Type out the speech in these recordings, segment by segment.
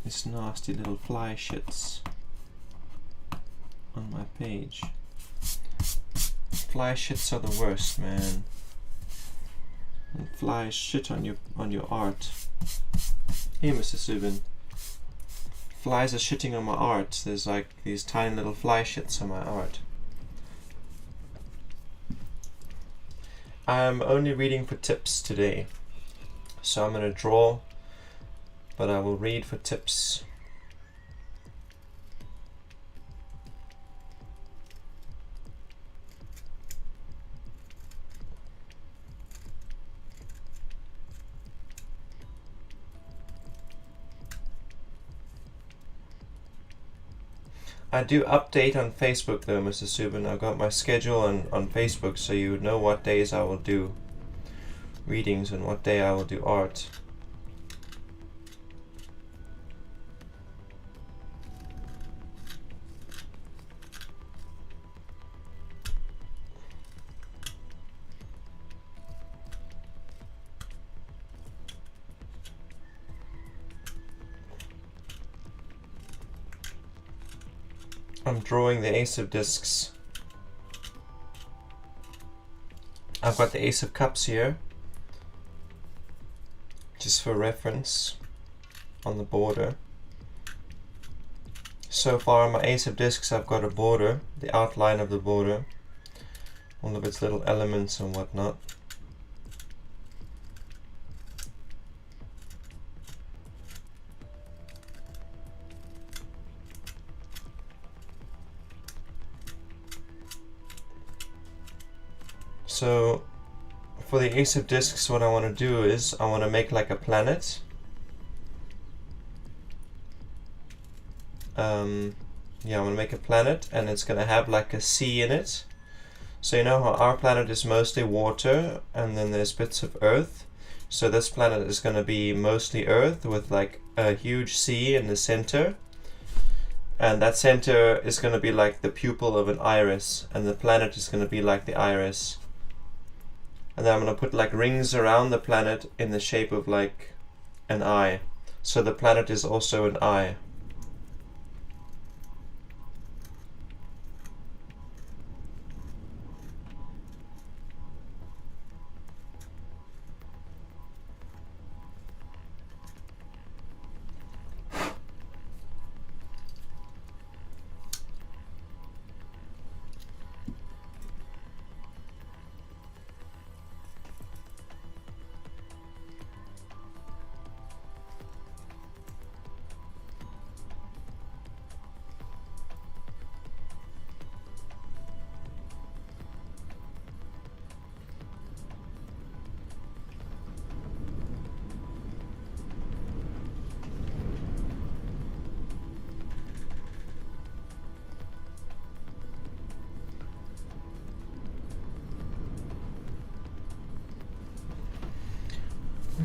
these nasty little fly shits on my page. Fly shits are the worst, man. And fly shit on your art. Hey, Mr. Subin. Flies are shitting on my art. There's like these tiny little fly shits on my art. I'm only reading for tips today. So I'm gonna draw, but I will read for tips. I do update on Facebook though, Mr. Subin. I've got my schedule on Facebook, so you know what days I will do readings and what day I will do art. I'm drawing the Ace of Discs. I've got the Ace of Cups here, just for reference, on the border. So far on my Ace of Discs I've got a border, the outline of the border, all of its little elements and whatnot. So for the Ace of Discs, what I want to do is I want to make like a planet. Yeah, I'm going to make a planet and it's going to have like a sea in it. So you know how our planet is mostly water and then there's bits of earth. So this planet is going to be mostly earth with like a huge sea in the center. And that center is going to be like the pupil of an iris, and the planet is going to be like the iris. And then I'm going to put like rings around the planet in the shape of like an eye. So the planet is also an eye.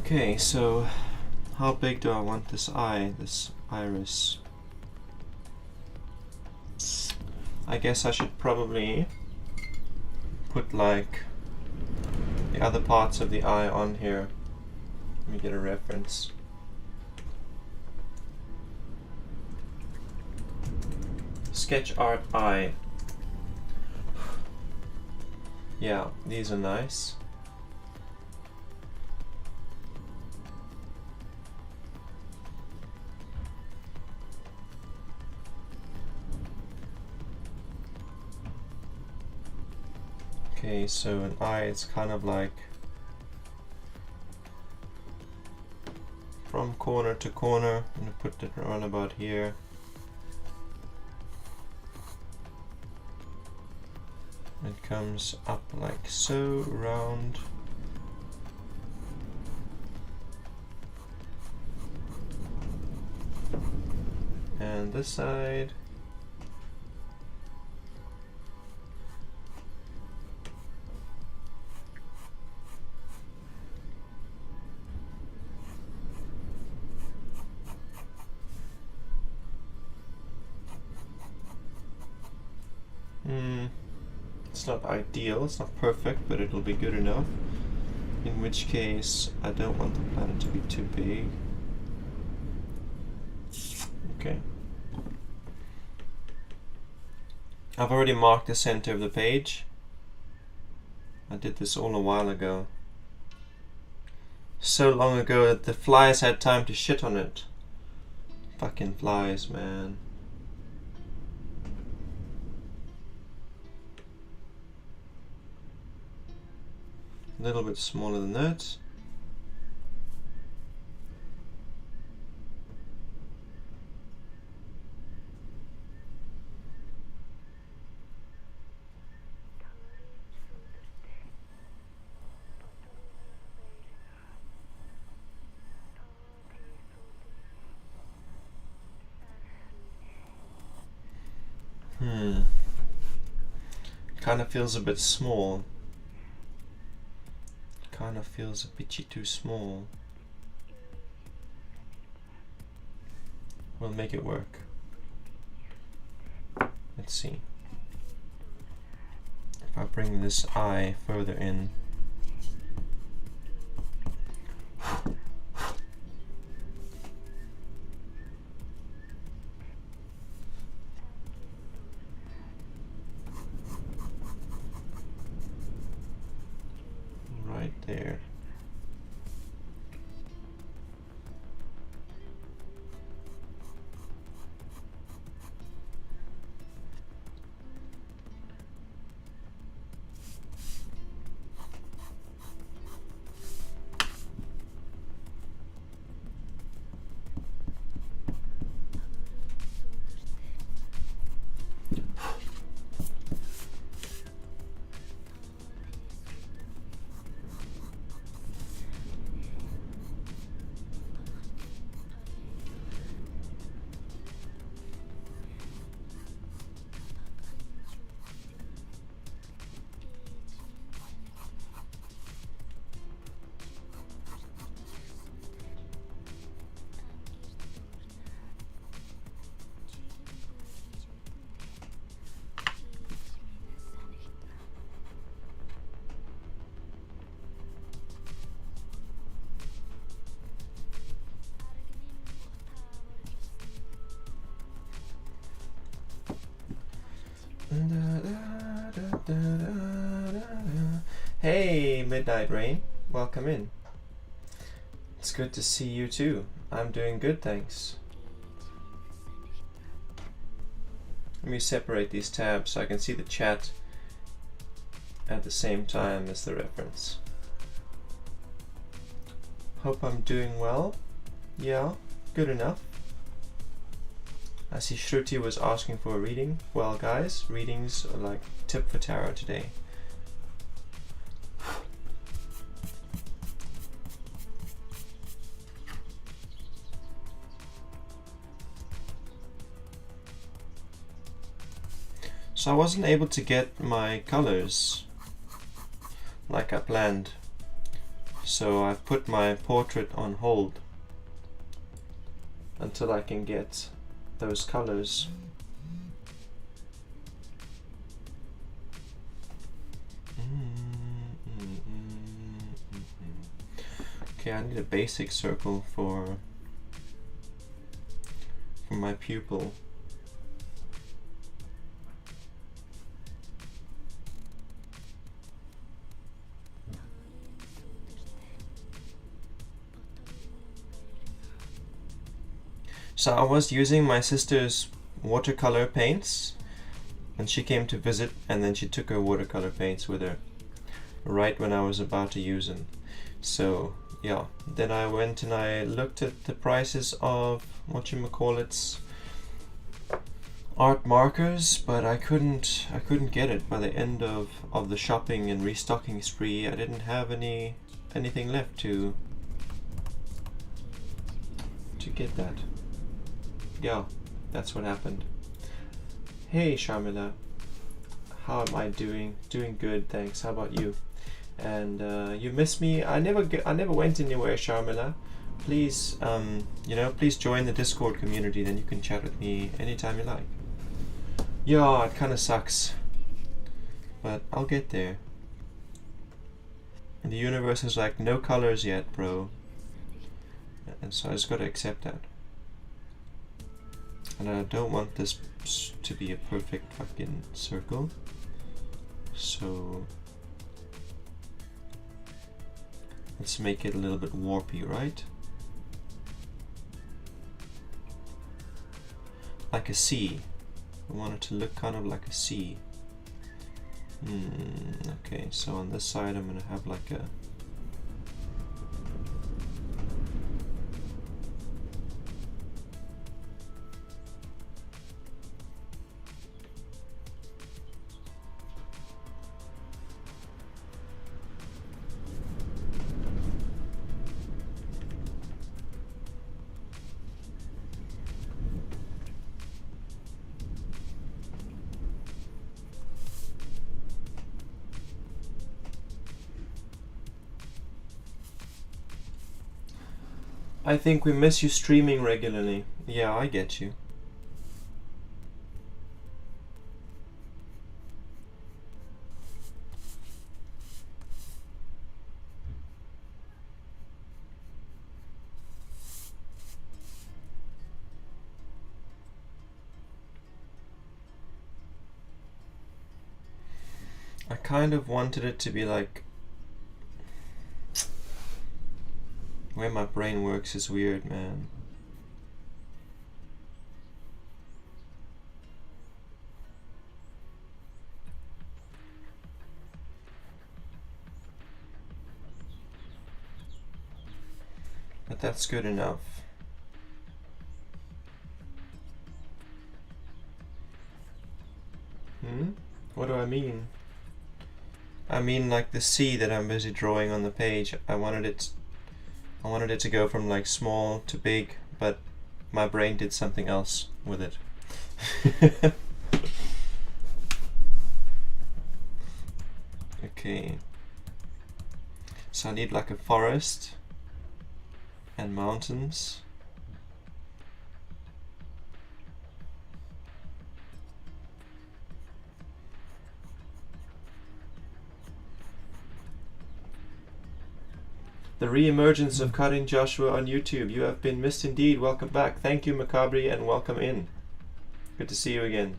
Okay, so how big do I want this eye, this iris? I guess I should probably put like the other parts of the eye on here. Let me get a reference. Sketch art eye. Yeah, these are nice. Okay, so an eye, it's kind of like from corner to corner. I'm going to put it around about here. It comes up like so, round. And this side. It's not ideal, it's not perfect, but it'll be good enough. In which case, I don't want the planet to be too big. Okay. I've already marked the center of the page. I did this all a while ago. So long ago that the flies had time to shit on it. Fucking flies, man. A little bit smaller than that. Kind of feels a bit small. Kind of feels a bitchy too small. We'll make it work. Let's see. If I bring this eye further in. Right there. Hey, Midnight Rain, welcome in. It's good to see you too. I'm doing good, thanks. Let me separate these tabs so I can see the chat at the same time as the reference. Hope I'm doing well. Yeah, good enough. I see Shruti was asking for a reading. Well guys, readings are like tip for tarot today. So I wasn't able to get my colors like I planned. So I've put my portrait on hold until I can get those colors. Okay, I need a basic circle for my pupil. So I was using my sister's watercolor paints and she came to visit and then she took her watercolor paints with her right when I was about to use them. So yeah, then I went and I looked at the prices of whatchamacallits art markers, but I couldn't get it by the end of the shopping and restocking spree. I didn't have anything left to get that. Yeah, that's what happened. Hey Sharmila, how am I doing? Doing good, thanks. How about you? And you miss me? I never went anywhere, Sharmila. Please, please join the Discord community. Then you can chat with me anytime you like. Yeah, it kind of sucks, but I'll get there. And the universe is like, no colors yet, bro. And so I just gotta accept that. And I don't want this to be a perfect fucking circle. So let's make it a little bit warpy, right? Like a C. I want it to look kind of like a C. Okay, so on this side I'm gonna have like a I think we miss you streaming regularly. Yeah, I get you. I kind of wanted it to be like... The way my brain works is weird, man. But that's good enough. What do I mean? I mean like the C that I'm busy drawing on the page. I wanted it to go from like small to big, but my brain did something else with it. Okay. So I need like a forest and mountains. The re-emergence of Cutting Joshua on YouTube. You have been missed indeed. Welcome back. Thank you, Macabri, and welcome in. Good to see you again.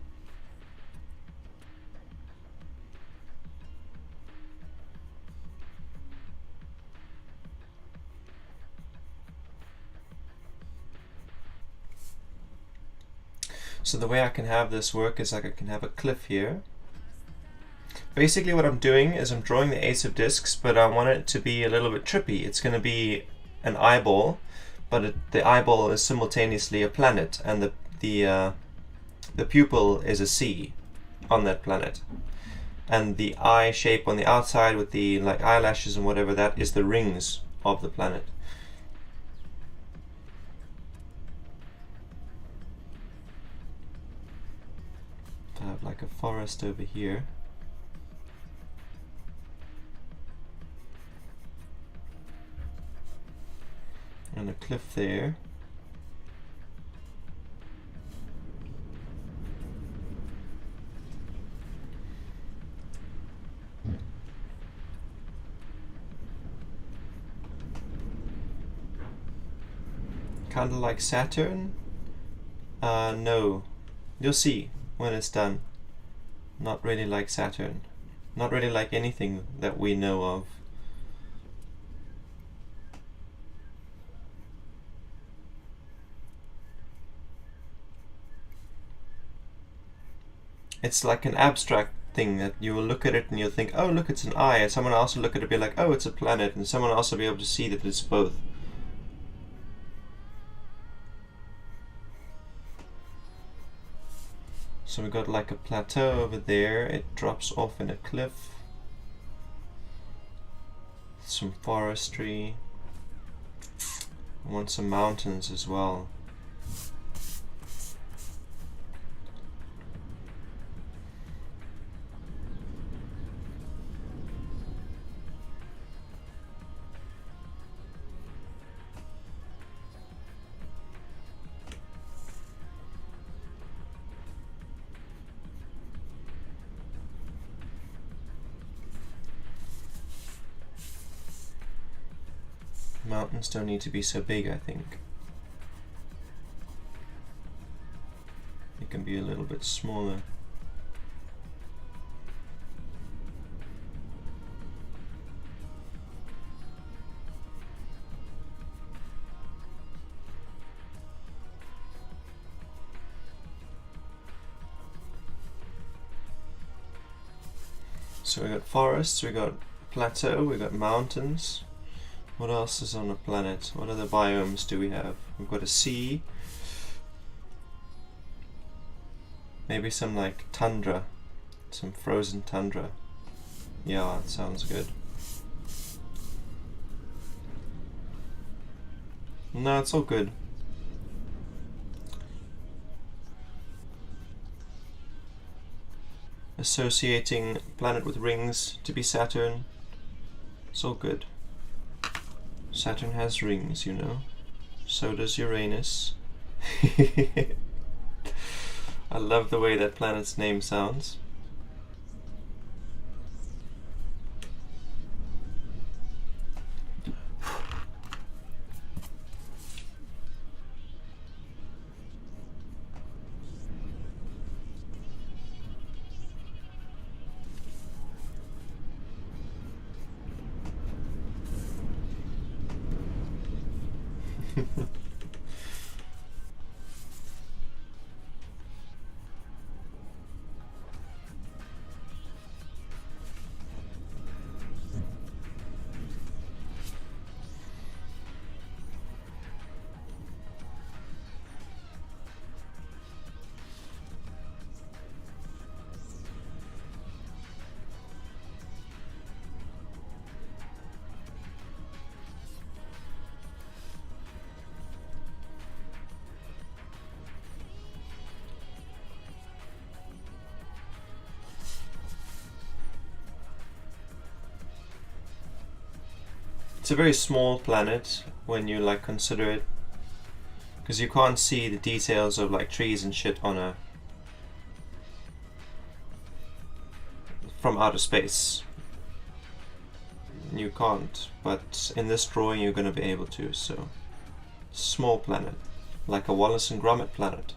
So the way I can have this work is like I can have a cliff here. Basically what I'm doing is I'm drawing the Ace of Discs, but I want it to be a little bit trippy. It's going to be an eyeball, but the eyeball is simultaneously a planet, and the pupil is a C on that planet. And the eye shape on the outside with the like eyelashes and whatever, that is the rings of the planet. I have like a forest over here. And a cliff there. Kind of like Saturn? No. You'll see when it's done. Not really like Saturn. Not really like anything that we know of. It's like an abstract thing that you will look at it and you'll think, oh look, it's an eye, and someone else will look at it and be like, oh, it's a planet, and someone else will be able to see that it's both. So we've got like a plateau over there, it drops off in a cliff. Some forestry. I want some mountains as well. Mountains don't need to be so big, I think. can be a little bit smaller. So we got forests, we got plateau, we got mountains. What else is on the planet? What other biomes do we have? We've got a sea. Maybe some like tundra. Some frozen tundra. Yeah, that sounds good. No, it's all good. Associating planet with rings to be Saturn. It's all good. Saturn has rings, you know. So does Uranus. I love the way that planet's name sounds. It's a very small planet when you like consider it, because you can't see the details of like trees and shit on a from outer space. You can't, but in this drawing you're going to be able to. So, small planet, like a Wallace and Gromit planet.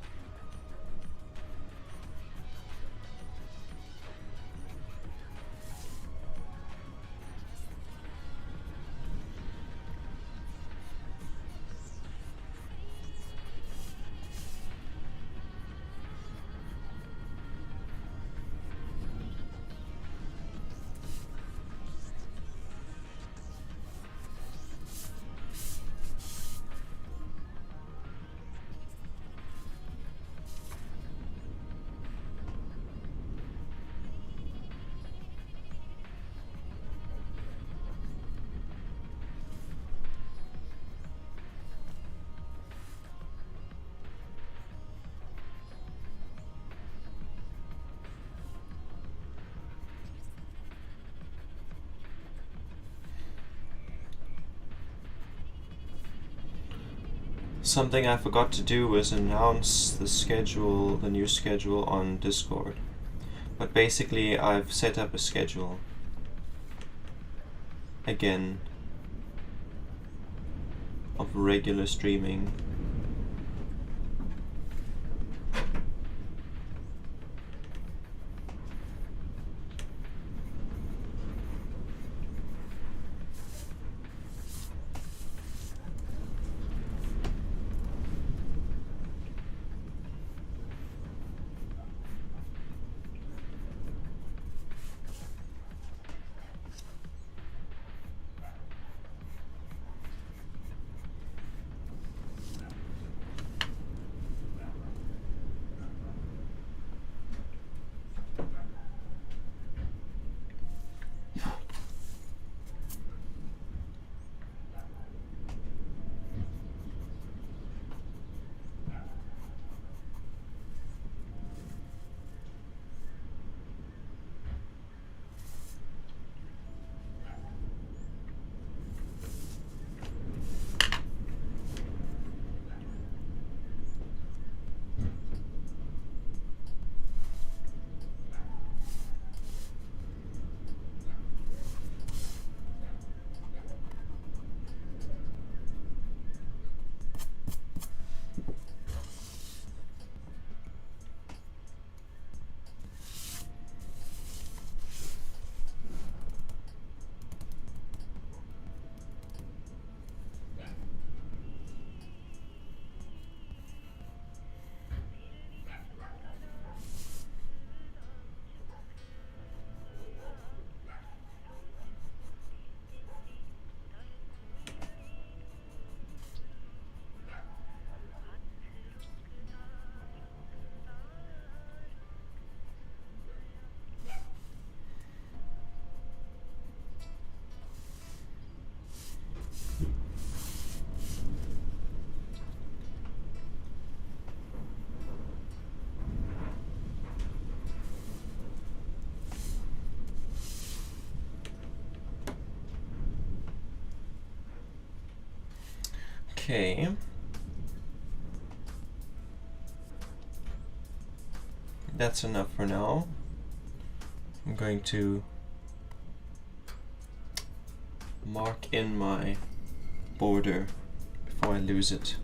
Something I forgot to do was announce the schedule, the new schedule on Discord. But basically I've set up a schedule again of regular streaming. Okay. That's enough for now. I'm going to mark in my border before I lose it.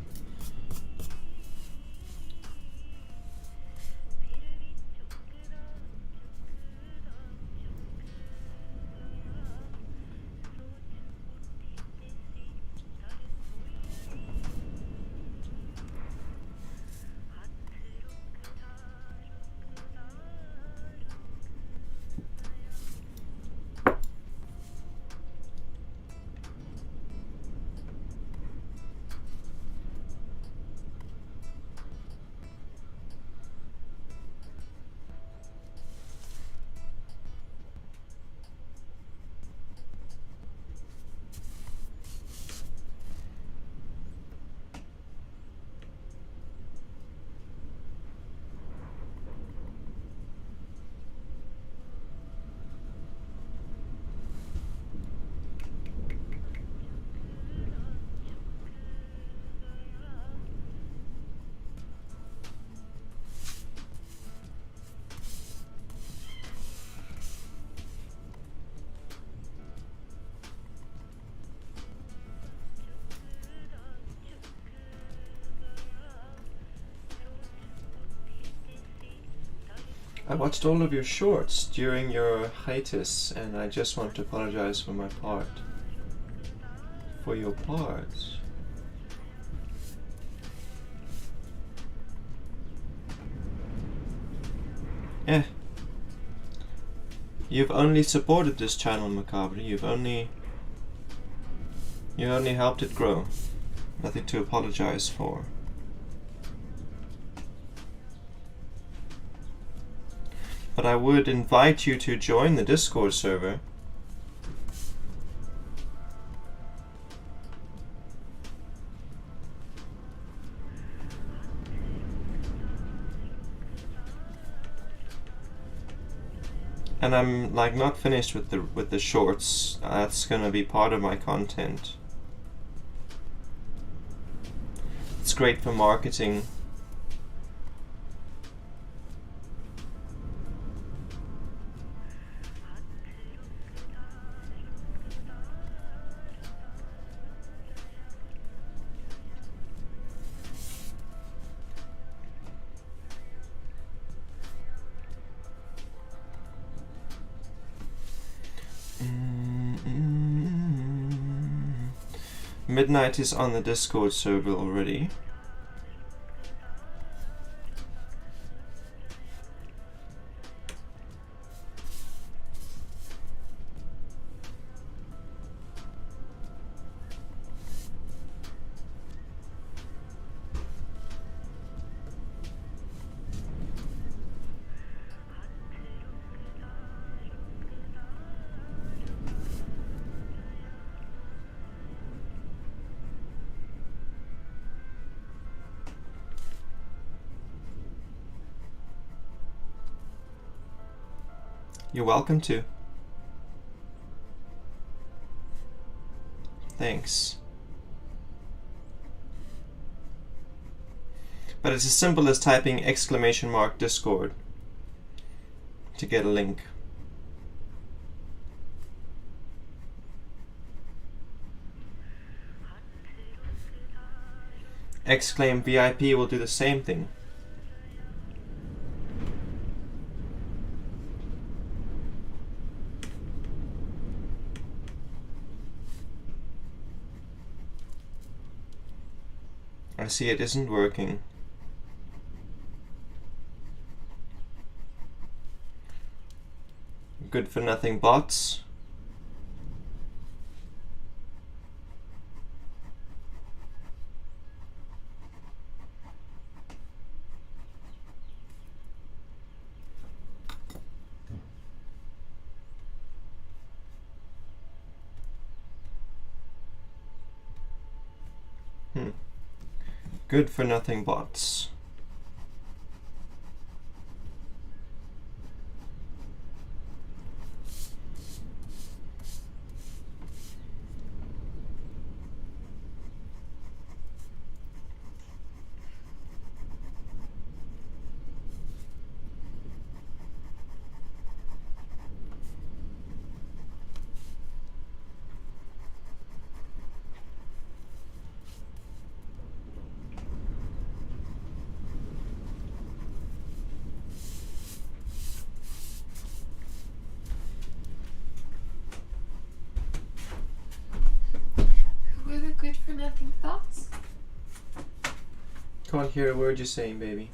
I watched all of your shorts during your hiatus, and I just want to apologize for my part. For your part. You've only supported this channel, Macabre. You only helped it grow. Nothing to apologize for. But I would invite you to join the Discord server. And I'm like not finished with the shorts. That's gonna be part of my content. It's great for marketing. Midnight is on the Discord server already. You're welcome to. Thanks. But it's as simple as typing !Discord to get a link. !VIP will do the same thing. I see it isn't working. Good for nothing bots. Good for nothing bots. can't hear a word you're saying, baby.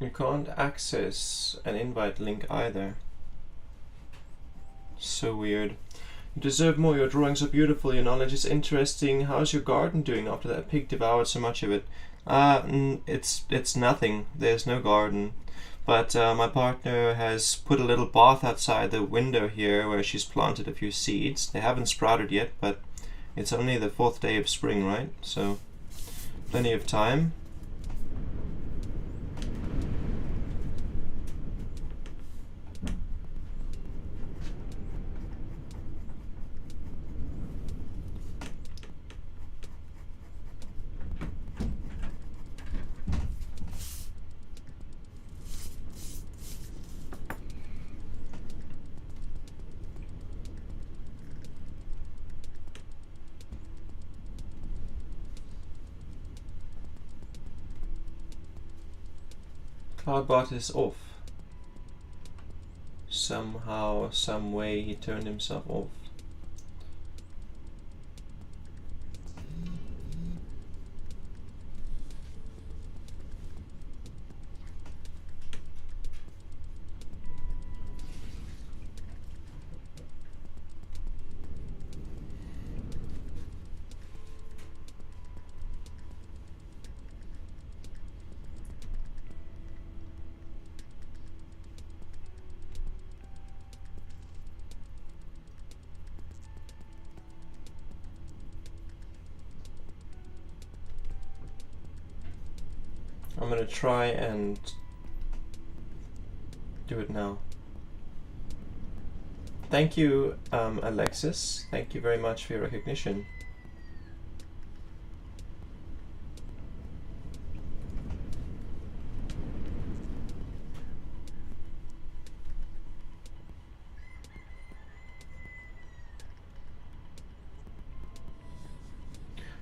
You can't access an invite link either. So weird. You deserve more. Your drawings are beautiful. Your knowledge is interesting. How's your garden doing after that pig devoured so much of it? It's nothing. There's no garden. But my partner has put a little bath outside the window here where she's planted a few seeds. They haven't sprouted yet, but it's only the 4th day of spring, right? So plenty of time. Cloudbot is off. Somehow, some way he turned himself off. I'm gonna try and do it now. Thank you, Alexis. Thank you very much for your recognition.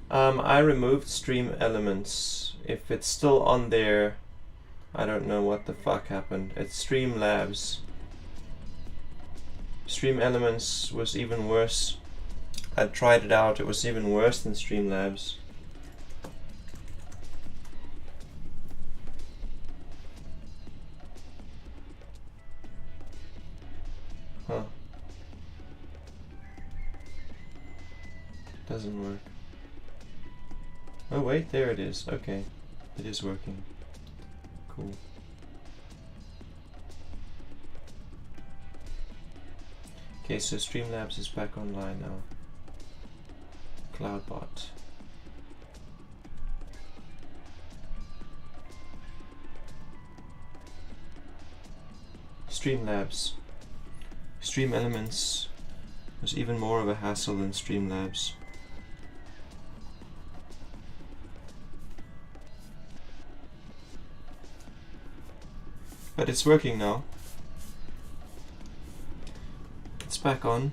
I removed stream elements. If it's still on there, I don't know what the fuck happened. It's Streamlabs. Stream Elements was even worse. I tried it out, it was even worse than Streamlabs. Huh. Doesn't work. Oh wait, there it is. Okay. It is working. Cool. Okay, so Streamlabs is back online now. Cloudbot. Streamlabs. Stream Elements was even more of a hassle than Streamlabs. But it's working now. It's back on.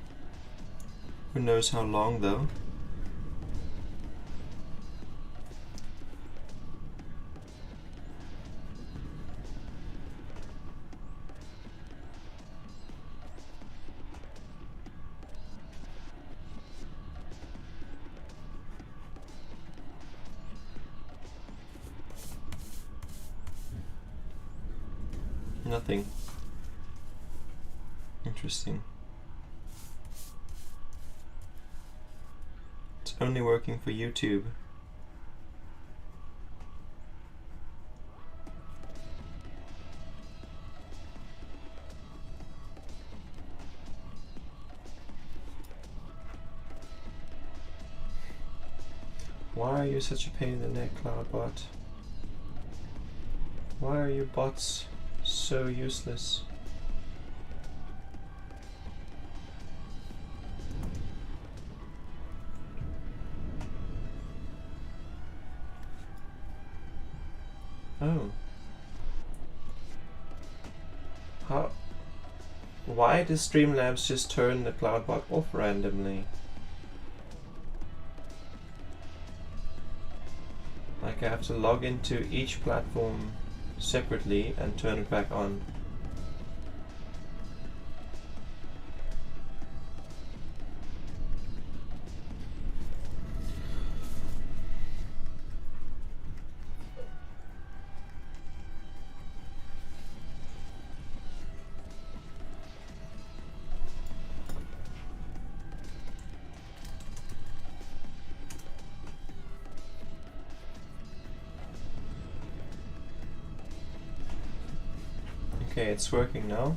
Who knows how long though. Nothing. Interesting. It's only working for YouTube. Why are you such a pain in the neck, Cloudbot? Why are you bots so useless? Oh. How? Why does Streamlabs just turn the Cloudbot off randomly? Like I have to log into each platform separately and turn it back on. Okay, it's working now.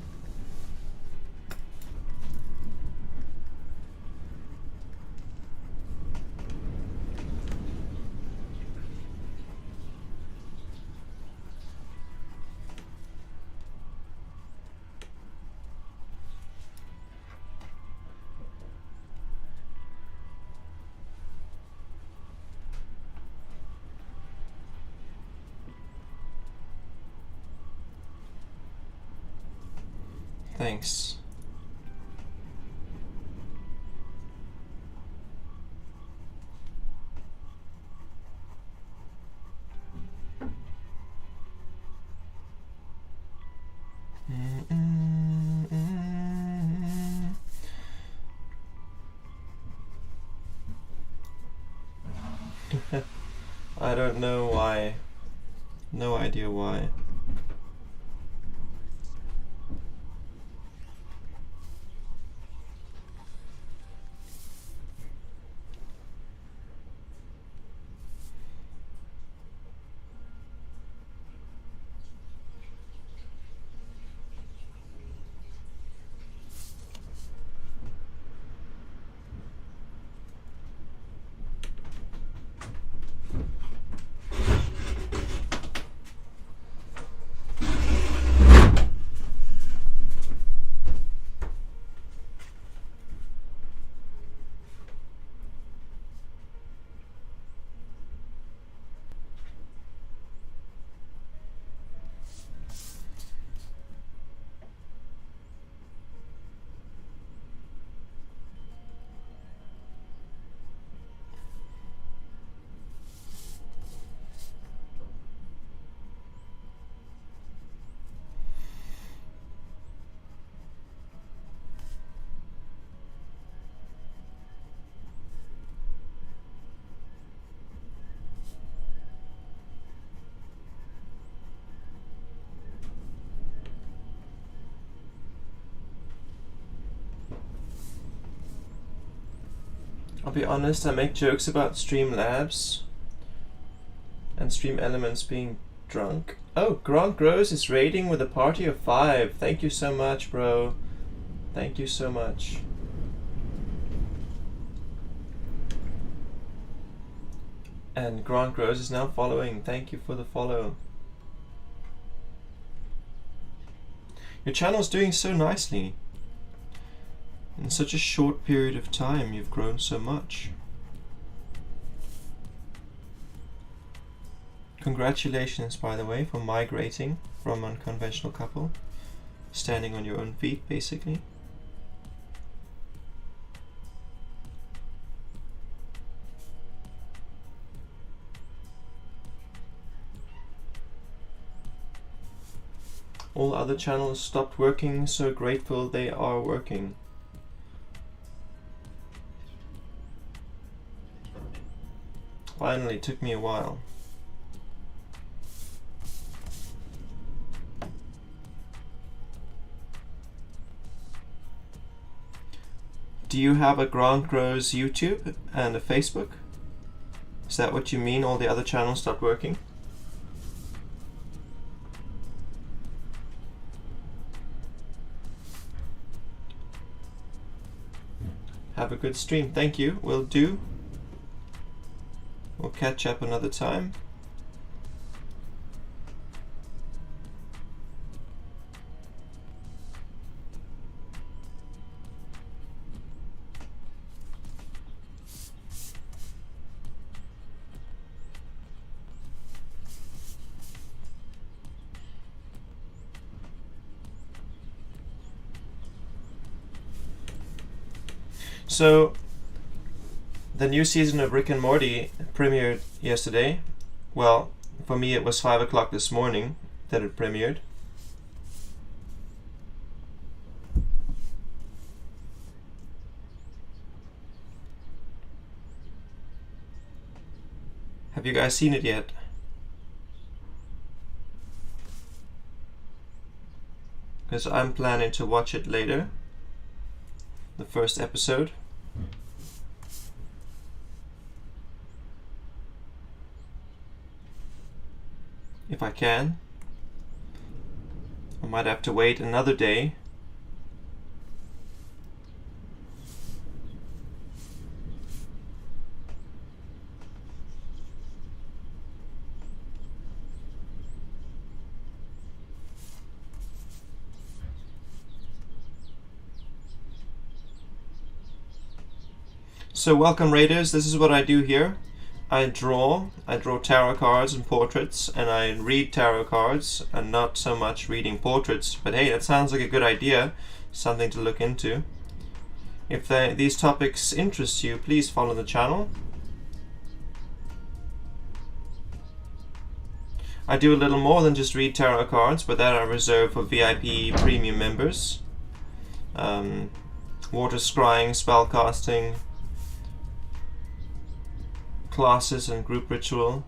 Thanks. I don't know why. No idea why. I'll be honest, I make jokes about Streamlabs and Stream Elements being drunk. Oh, Grant Gross is raiding with a party of 5. Thank you so much, bro. Thank you so much. And Grant Gross is now following. Thank you for the follow. Your channel's doing so nicely. In such a short period of time, you've grown so much. Congratulations, by the way, for migrating from unconventional couple, standing on your own feet, basically. All other channels stopped working, so grateful they are working. Finally, took me a while. Do you have a Grant Grows YouTube and a Facebook? Is that what you mean? All the other channels stopped working? Have a good stream. Thank you. Will do. We'll catch up another time. So, the new season of Rick and Morty premiered yesterday. Well, for me it was 5 o'clock this morning that it premiered. Have you guys seen it yet? Because I'm planning to watch it later. The first episode. If I can. I might have to wait another day. So welcome Raiders, this is what I do here. I draw tarot cards and portraits, and I read tarot cards, and not so much reading portraits, but hey, that sounds like a good idea, something to look into. If these topics interest you, please follow the channel. I do a little more than just read tarot cards, but that I reserve for VIP premium members. Water scrying, spellcasting, classes and group ritual.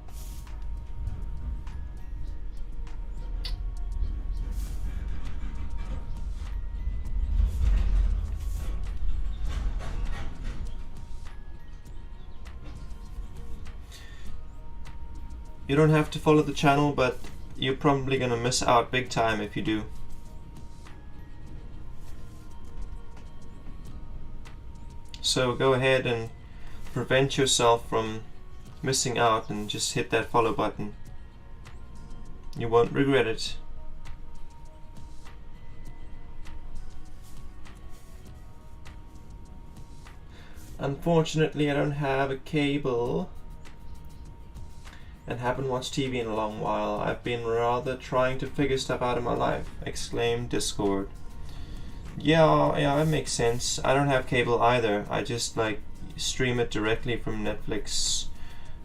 You don't have to follow the channel, but you're probably gonna miss out big time if you do. So go ahead and prevent yourself from missing out and just hit that follow button. You won't regret it. Unfortunately, I don't have a cable and haven't watched TV in a long while. I've been rather trying to figure stuff out in my life. Exclaim Discord. Yeah, it makes sense. I don't have cable either. I just stream it directly from Netflix,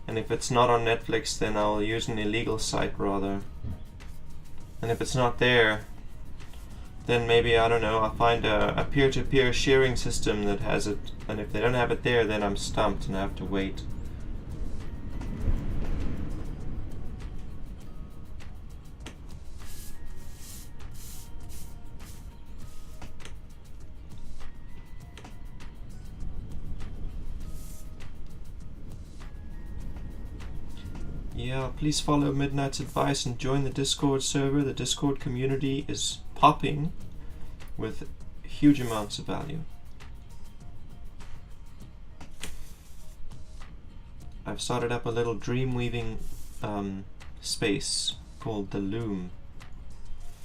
and if it's not on Netflix, then I'll use an illegal site rather. And if it's not there, then maybe, I don't know, I'll find a peer-to-peer sharing system that has it, and if they don't have it there, then I'm stumped and I have to wait. Yeah, please follow Midnight's advice and join the Discord server. The Discord community is popping with huge amounts of value. I've started up a little dream weaving space called the Loom.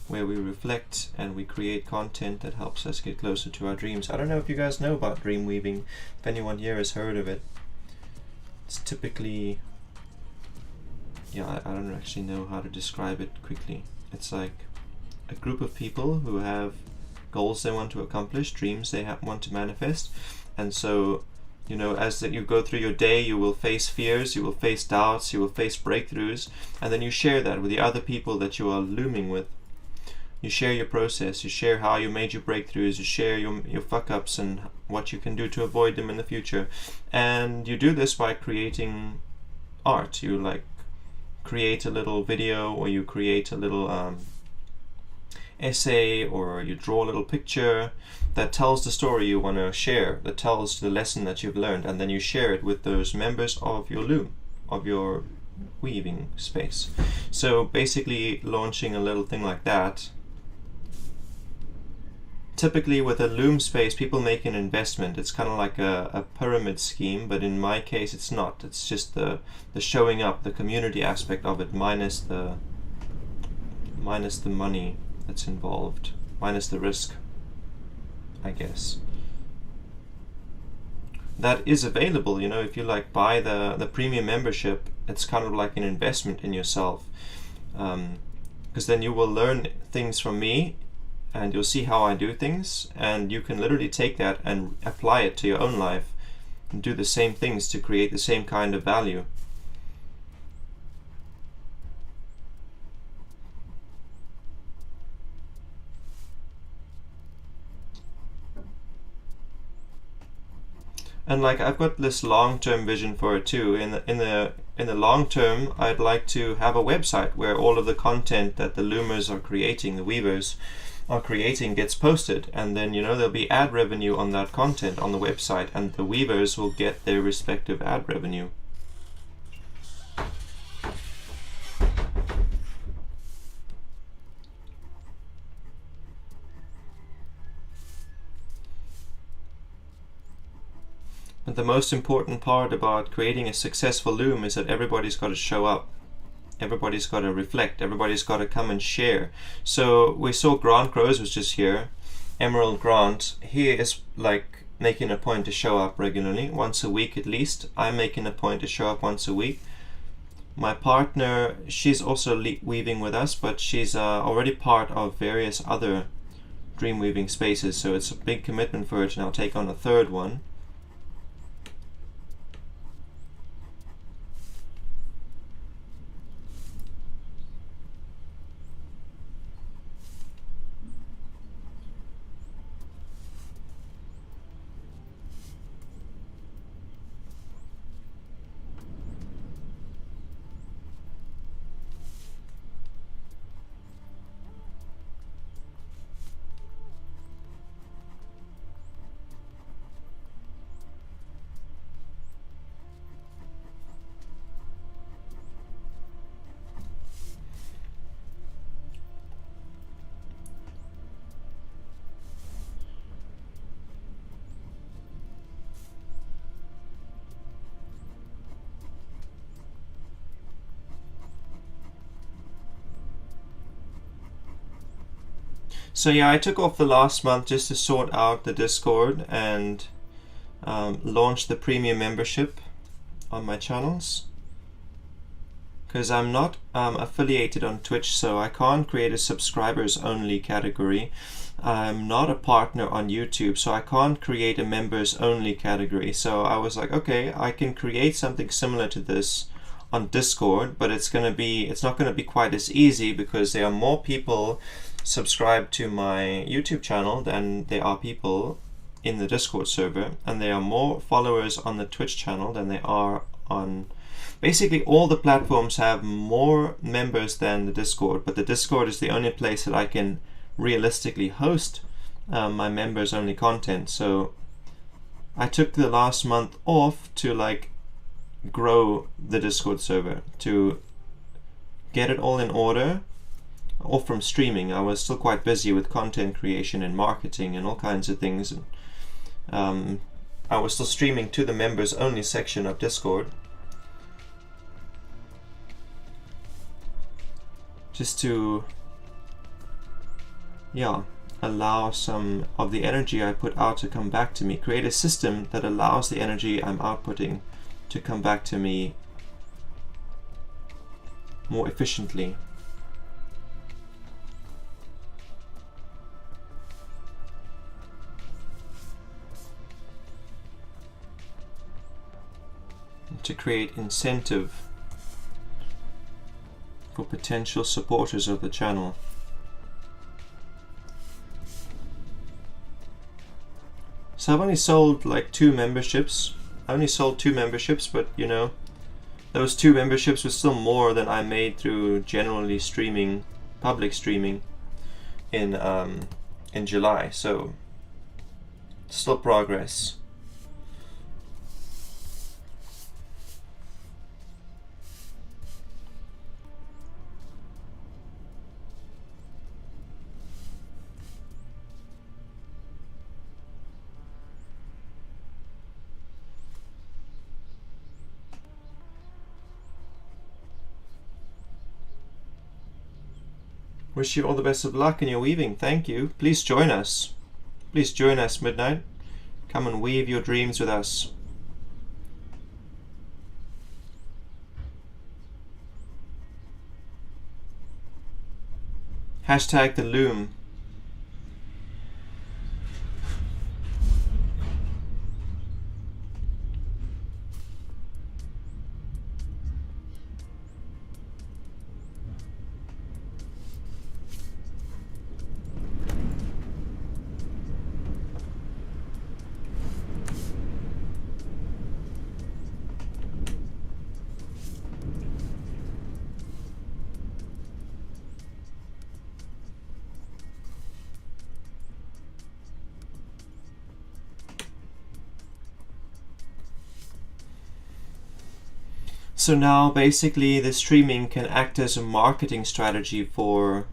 where we reflect and we create content that helps us get closer to our dreams. I don't know if you guys know about dream weaving, if anyone here has heard of it. It's typically, yeah, I don't actually know how to describe it quickly. It's like a group of people who have goals they want to accomplish, dreams they want to manifest, and so, you know, as that you go through your day, you will face fears, you will face doubts, you will face breakthroughs, and then you share that with the other people that you are looming with. You share your process, you share how you made your breakthroughs, you share your fuck-ups and what you can do to avoid them in the future. And you do this by creating art. You like create a little video, or you create a little essay, or you draw a little picture that tells the story you want to share, that tells the lesson that you've learned, and then you share it with those members of your loom, of your weaving space. So basically launching a little thing like that. Typically with a loom space, people make an investment. It's kind of like a pyramid scheme, but in my case it's not. It's just the showing up, the community aspect of it, minus the money that's involved, minus the risk, I guess. That is available, you know, if you like buy the premium membership, it's kind of like an investment in yourself, because then you will learn things from me, and you'll see how I do things, and you can literally take that and apply it to your own life and do the same things to create the same kind of value. And like I've got this long-term vision for it too. In the long term, I'd like to have a website where all of the content that the loomers are creating, the weavers are creating, gets posted, and then, you know, there'll be ad revenue on that content on the website, and the weavers will get their respective ad revenue. But the most important part about creating a successful loom is that everybody's got to show up. Everybody's got to reflect. Everybody's got to come and share. So we saw Grant Groves was just here. Emerald Grant. He is like making a point to show up regularly, once a week at least. I'm making a point to show up once a week. My partner, she's also weaving with us, but she's already part of various other dream weaving spaces, so it's a big commitment for her to now take on a third one. So yeah, I took off the last month just to sort out the Discord and launch the premium membership on my channels, because I'm not affiliated on Twitch, so I can't create a subscribers only category. I'm not a partner on YouTube, so I can't create a members only category. So I was like, okay, I can create something similar to this on Discord, but it's not gonna be quite as easy, because there are more people subscribe to my YouTube channel than there are people in the Discord server, and there are more followers on the Twitch channel than there are on basically all the platforms. Have more members than the Discord, but the Discord is the only place that I can realistically host my members only content. So I took the last month off to like grow the Discord server, to get it all in order. Off from streaming, I was still quite busy with content creation and marketing and all kinds of things, and I was still streaming to the members only section of Discord, just to yeah, allow some of the energy I put out to come back to me. Create a system that allows the energy I'm outputting to come back to me more efficiently. And to create incentive for potential supporters of the channel. So I've only sold like 2 memberships. I only sold 2 memberships, but you know, those 2 memberships were still more than I made through generally streaming, public streaming in July. So still progress. Wish you all the best of luck in your weaving. Thank you. Please join us. Please join us, Midnight. Come and weave your dreams with us. Hashtag the loom. So now basically the streaming can act as a marketing strategy for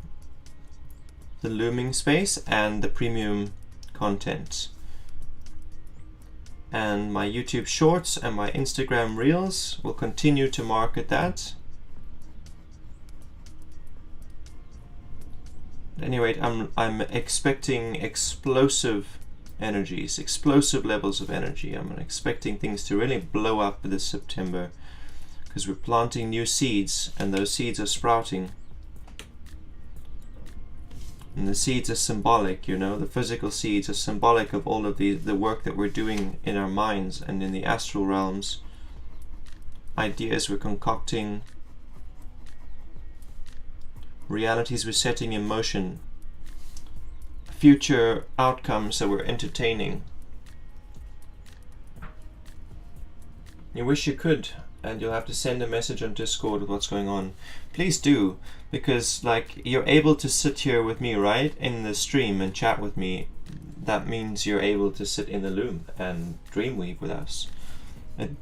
the looming space and the premium content. And my YouTube Shorts and my Instagram Reels will continue to market that. Anyway, I'm expecting explosive energies, explosive levels of energy. I'm expecting things to really blow up this September, because we're planting new seeds and those seeds are sprouting. And the seeds are symbolic, you know, the physical seeds are symbolic of all of the work that we're doing in our minds and in the astral realms. Ideas we're concocting, realities we're setting in motion, future outcomes that we're entertaining. You wish you could, and you'll have to send a message on Discord with what's going on. Please do, because like you're able to sit here with me, right, in the stream and chat with me. That means you're able to sit in the loom and dreamweave with us.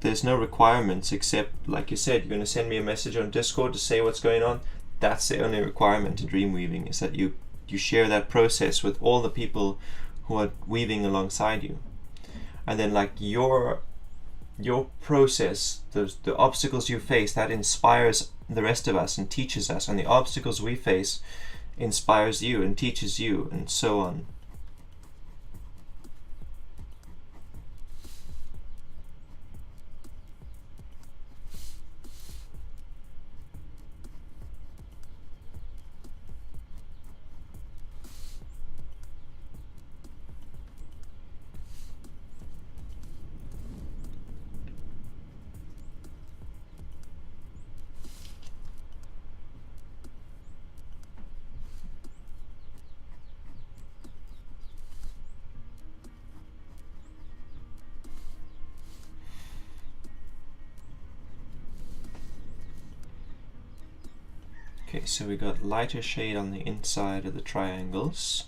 There's no requirements except, like you said, you're going to send me a message on Discord to say what's going on. That's the only requirement to dreamweaving, is that you share that process with all the people who are weaving alongside you. And then like your process, the obstacles you face, that inspires the rest of us and teaches us, and the obstacles we face inspires you and teaches you, and so on. Okay, so we got lighter shade on the inside of the triangles.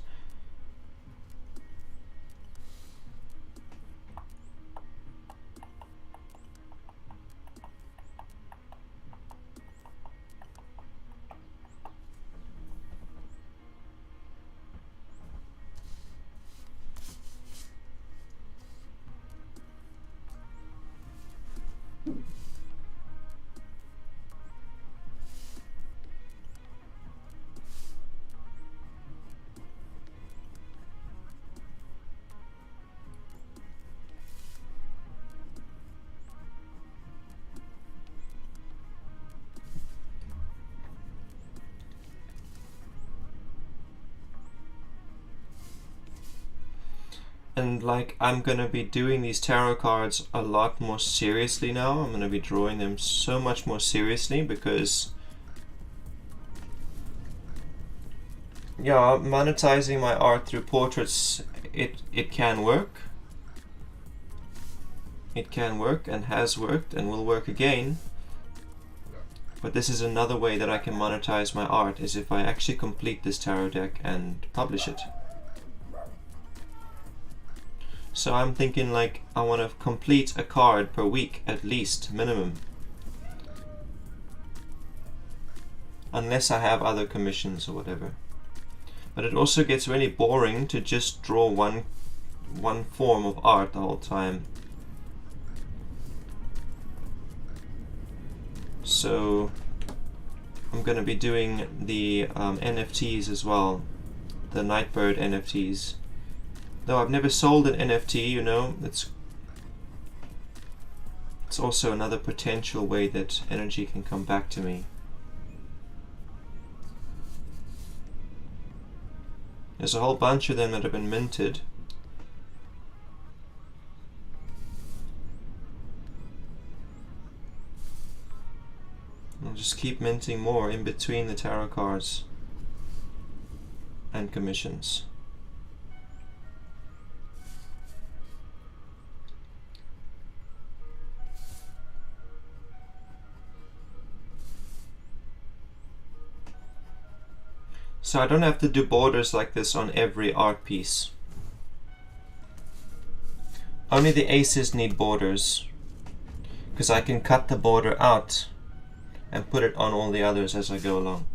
And like, I'm gonna be doing these tarot cards a lot more seriously now. I'm gonna be drawing them so much more seriously because, yeah, monetizing my art through portraits, it can work. It can work and has worked and will work again. But this is another way that I can monetize my art, is if I actually complete this tarot deck and publish it. So I'm thinking like I want to complete a card per week at least, minimum. Unless I have other commissions or whatever. But it also gets really boring to just draw one form of art the whole time. So I'm going to be doing the NFTs as well, the Nightbird NFTs. Though I've never sold an NFT, you know, it's also another potential way that energy can come back to me. There's a whole bunch of them that have been minted. I'll just keep minting more in between the tarot cards and commissions. So I don't have to do borders like this on every art piece. Only the aces need borders, because I can cut the border out and put it on all the others as I go along.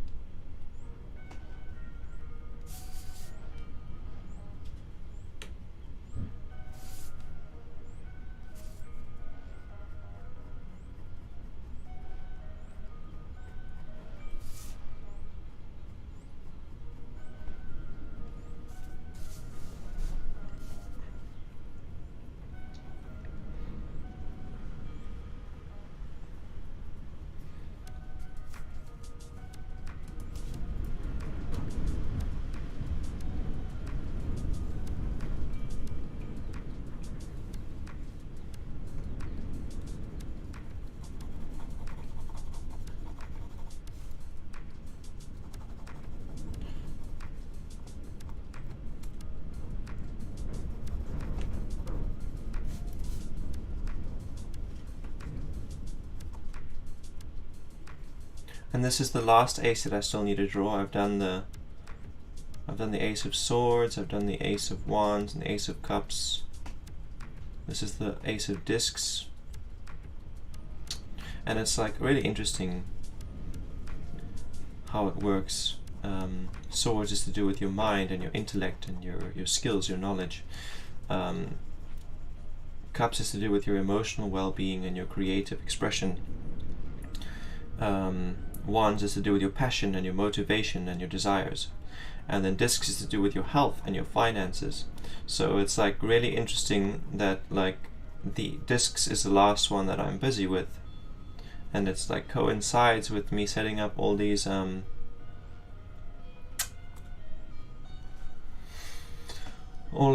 And this is the last ace that I still need to draw. I've done the Ace of Swords, I've done the Ace of Wands and the Ace of Cups. This is the Ace of Discs. And it's like really interesting how it works. Swords is to do with your mind and your intellect and your skills, your knowledge. Cups is to do with your emotional well-being and your creative expression. Wands is to do with your passion and your motivation and your desires. And then discs is to do with your health and your finances. So it's like really interesting that like the discs is the last one that I'm busy with. And it's like coincides with me setting up all these all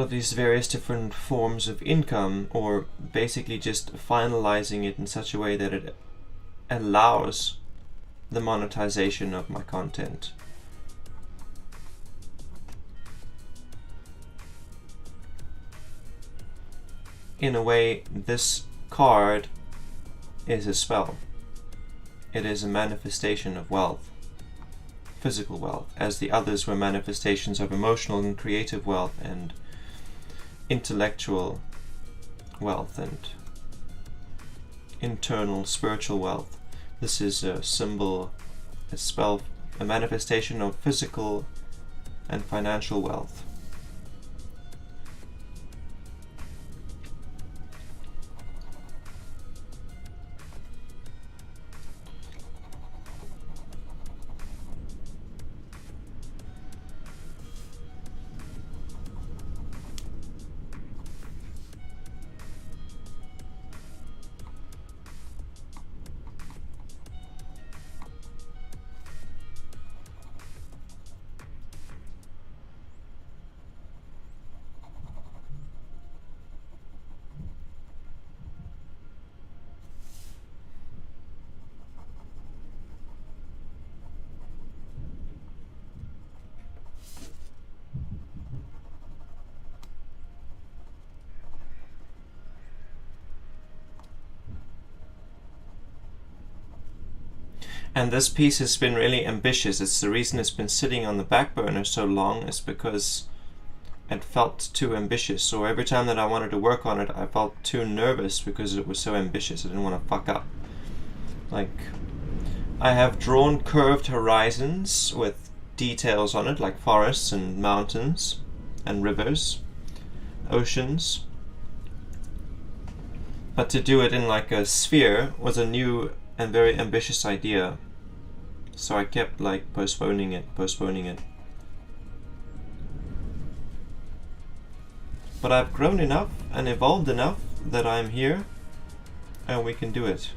of these various different forms of income, or basically just finalizing it in such a way that it allows the monetization of my content. In a way, this card is a spell. It is a manifestation of wealth, physical wealth, as the others were manifestations of emotional and creative wealth and intellectual wealth and internal spiritual wealth. This is a symbol, a spell, a manifestation of physical and financial wealth. And this piece has been really ambitious. It's the reason it's been sitting on the back burner so long, is because it felt too ambitious. So every time that I wanted to work on it, I felt too nervous because it was so ambitious. I didn't want to fuck up. Like, I have drawn curved horizons with details on it, like forests and mountains and rivers, oceans. But to do it in like a sphere was a new and very ambitious idea. So I kept like postponing it. But I've grown enough and evolved enough that I'm here and we can do it.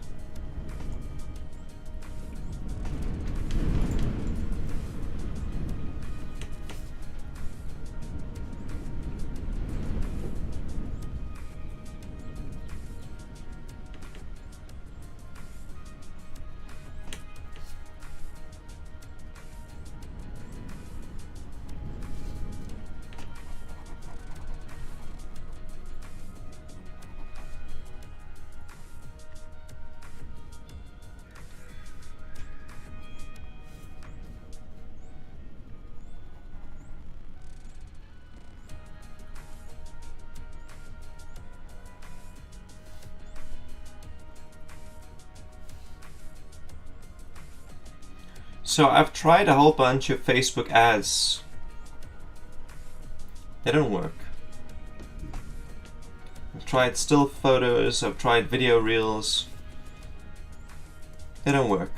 So I've tried a whole bunch of Facebook ads. They don't work. I've tried still photos, I've tried video reels. They don't work.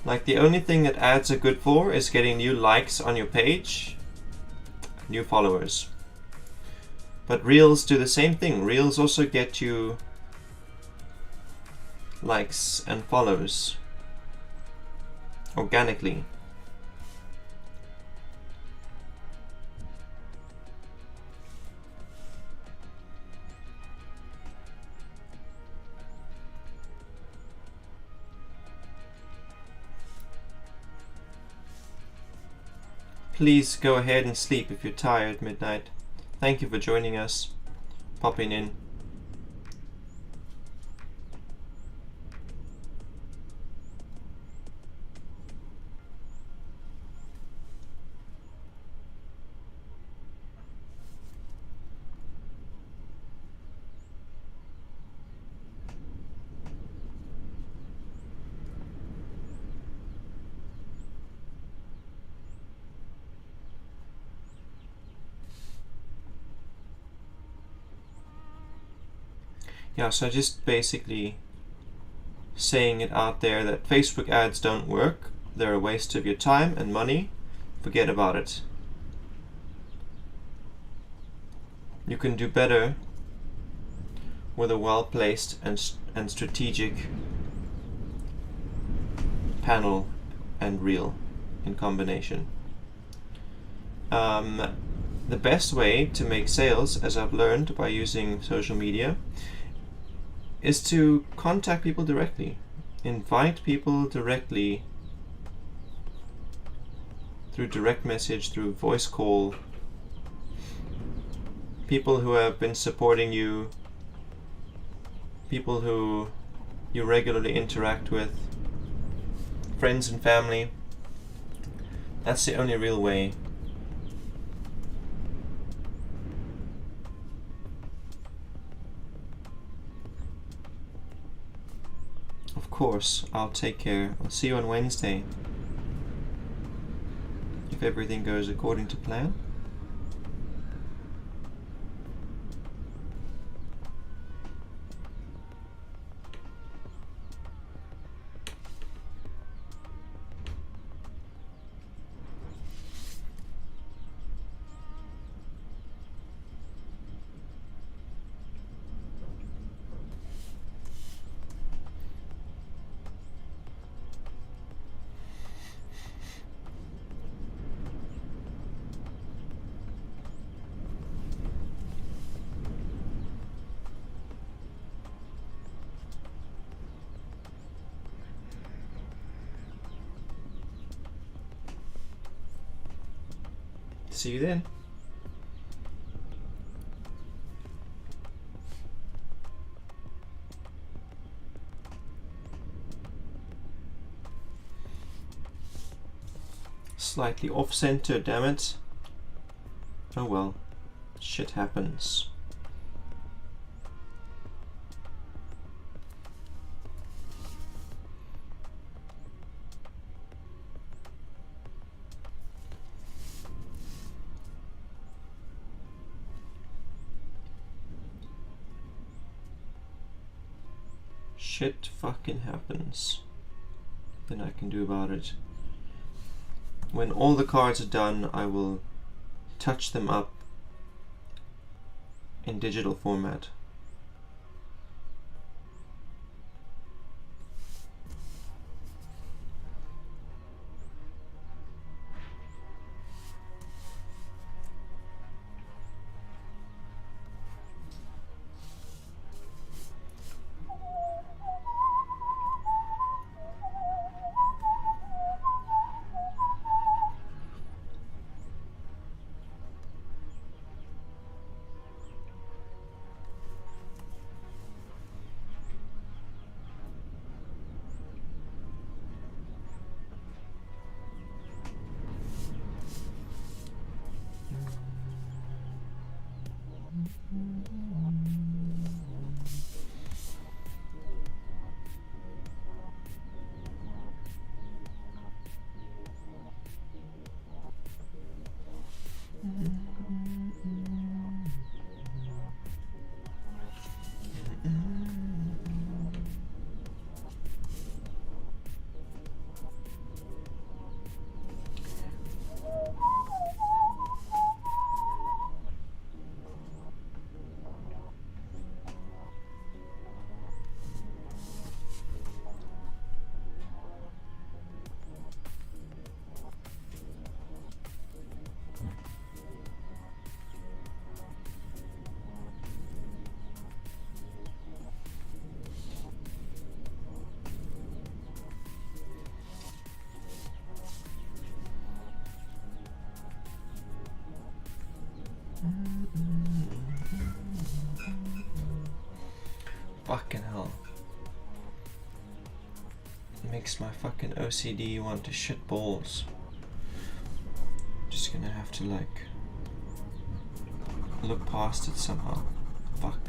Like, the only thing that ads are good for is getting new likes on your page, new followers. But reels do the same thing. Reels also get you likes and follows organically. Please go ahead and sleep if you're tired midnight. Thank you for joining us, popping in. Yeah, so just basically saying it out there that Facebook ads don't work. They're a waste of your time and money. Forget about it. You can do better with a well-placed and strategic panel and reel in combination. The best way to make sales, as I've learned by using social media, is to contact people directly. Invite people directly through direct message, through voice call. People who have been supporting you, people who you regularly interact with, friends and family. That's the only real way. Of course, I'll take care. I'll see you on Wednesday, if everything goes according to plan. See you then. slightly off center, damn it. Oh well, shit happens. Shit fucking happens. Nothing I can do about it. When all the cards are done, I will touch them up in digital format. Fucking hell. It makes my fucking OCD want to shit balls. Just gonna have to like look past it somehow. Fuck.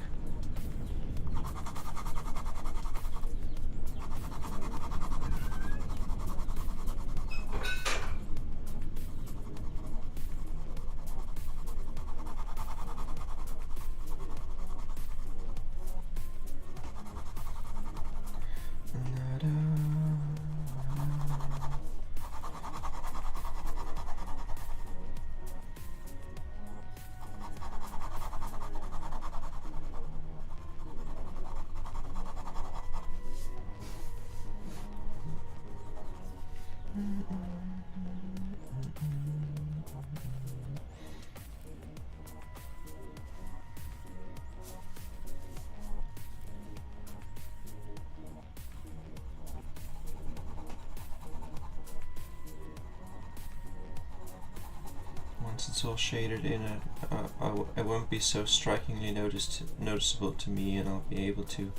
Once it's all shaded in, it won't be so strikingly noticeable to me, and I'll be able to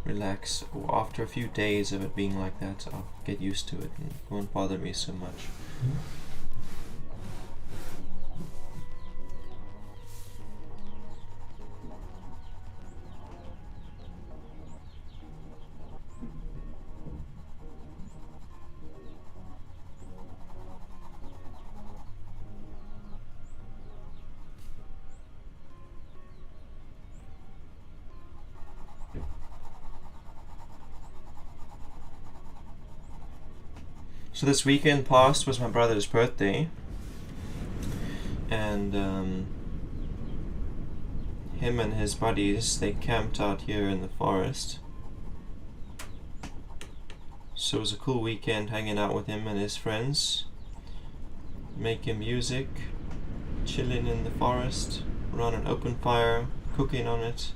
relax. After a few days of it being like that, I'll get used to it and it won't bother me so much. So this weekend past was my brother's birthday, and him and his buddies, they camped out here in the forest. So it was a cool weekend hanging out with him and his friends, making music, chilling in the forest, around an open fire, cooking on it.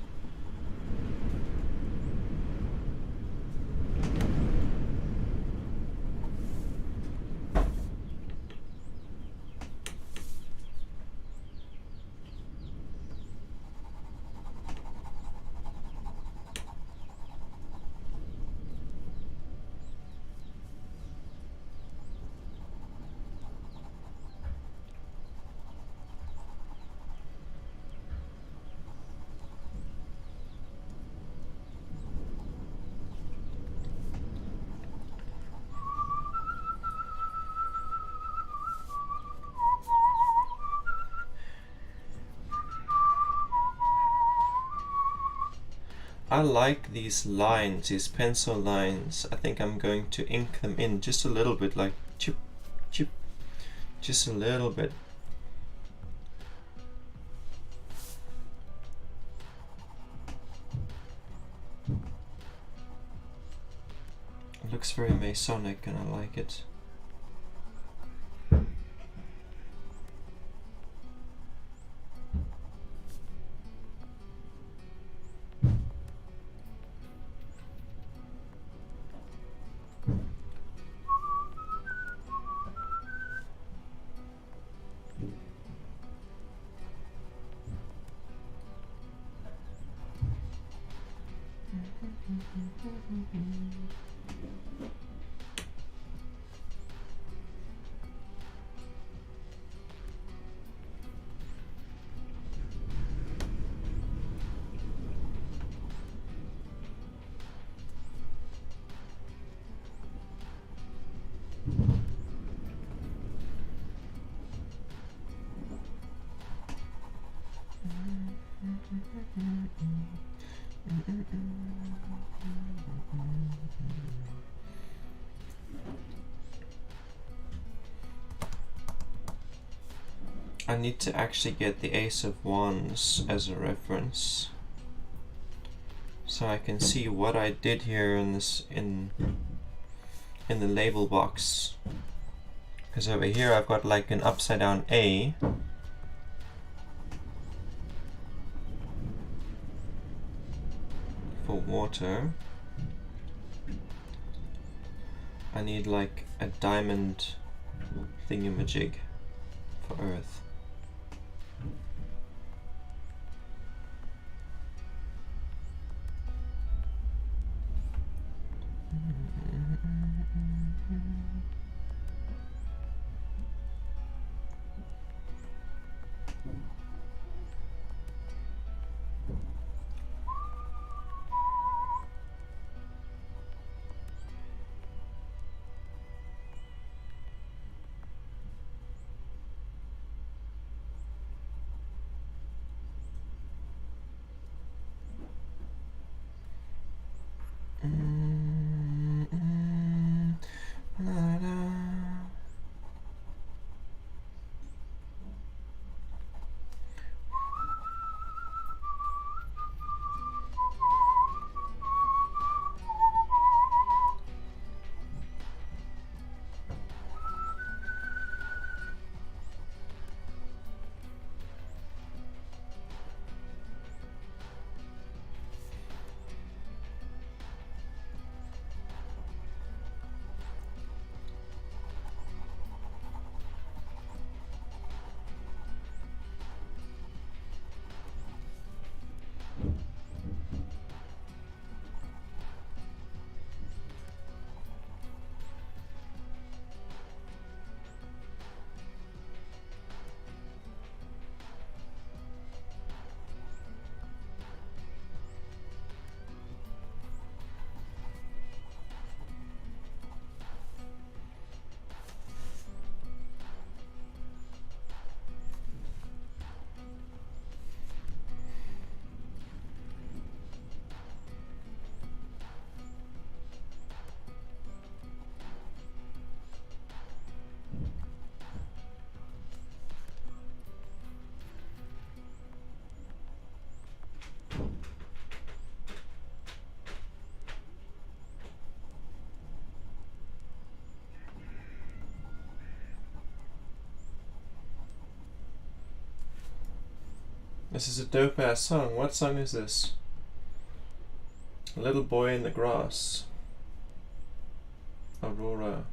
I like these lines, these pencil lines. I think I'm going to ink them in just a little bit, like chip, chip, just a little bit. It looks very Masonic and I like it. I need to actually get the Ace of Wands as a reference, so I can see what I did here in this in the label box. Because over here I've got like an upside down A. For water. I need like a diamond thingamajig for earth. This is a dope ass song. What song is this? A Little Boy in the Grass. Aurora.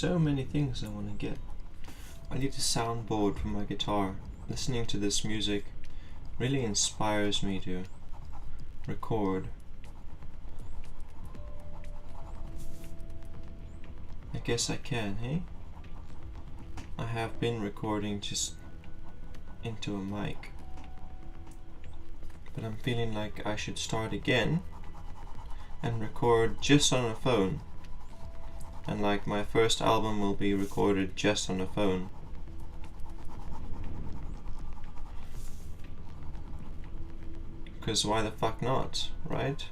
so many things I want to get. I need a soundboard for my guitar. Listening to this music really inspires me to record. I guess I can, hey? I have been recording just into a mic, but I'm feeling like I should start again and record just on a phone, and like my first album will be recorded just on a phone. Because why the fuck not, right?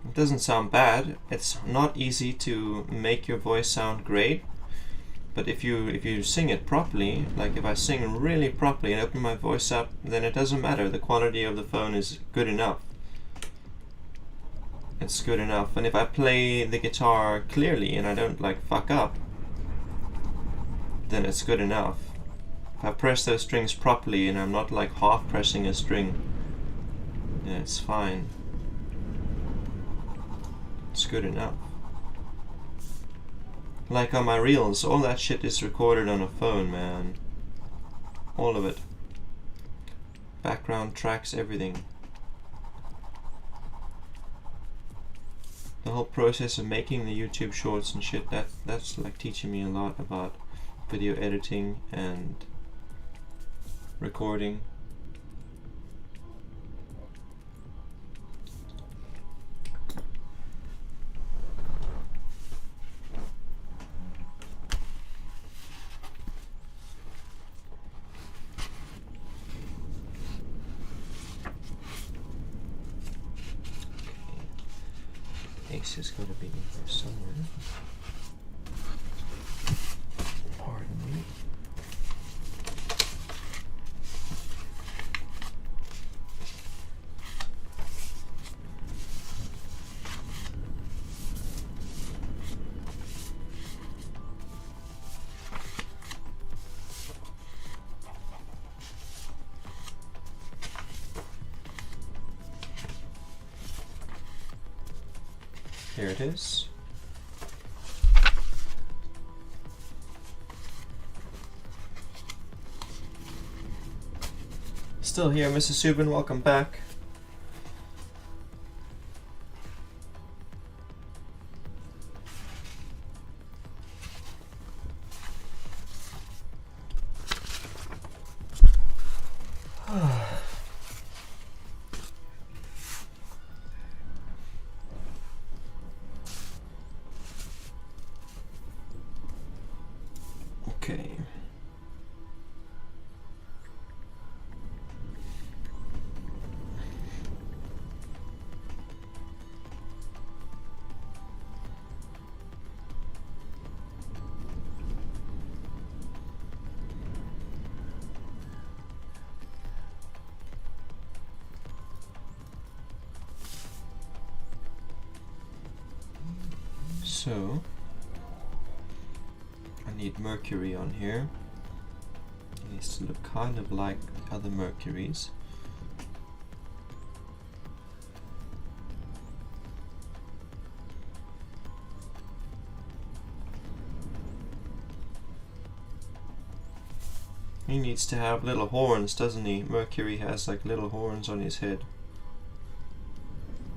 It doesn't sound bad. It's not easy to make your voice sound great, but if you sing it properly, like if I sing really properly and open my voice up, then it doesn't matter. The quality of the phone is good enough. It's good enough. And if I play the guitar clearly and I don't like fuck up, then it's good enough. If I press those strings properly and I'm not like half pressing a string, then it's fine. It's good enough. Like on my reels, all that shit is recorded on a phone, man. All of it. Background tracks, everything. The whole process of making the YouTube shorts and shit, that's like teaching me a lot about video editing and recording. Ace is going to be in here somewhere. Pardon me. Here it is. Still here, Mrs. Subin, welcome back. Okay. So I need Mercury on here. It needs to look kind of like other Mercuries. He needs to have little horns, doesn't he? Mercury has like little horns on his head.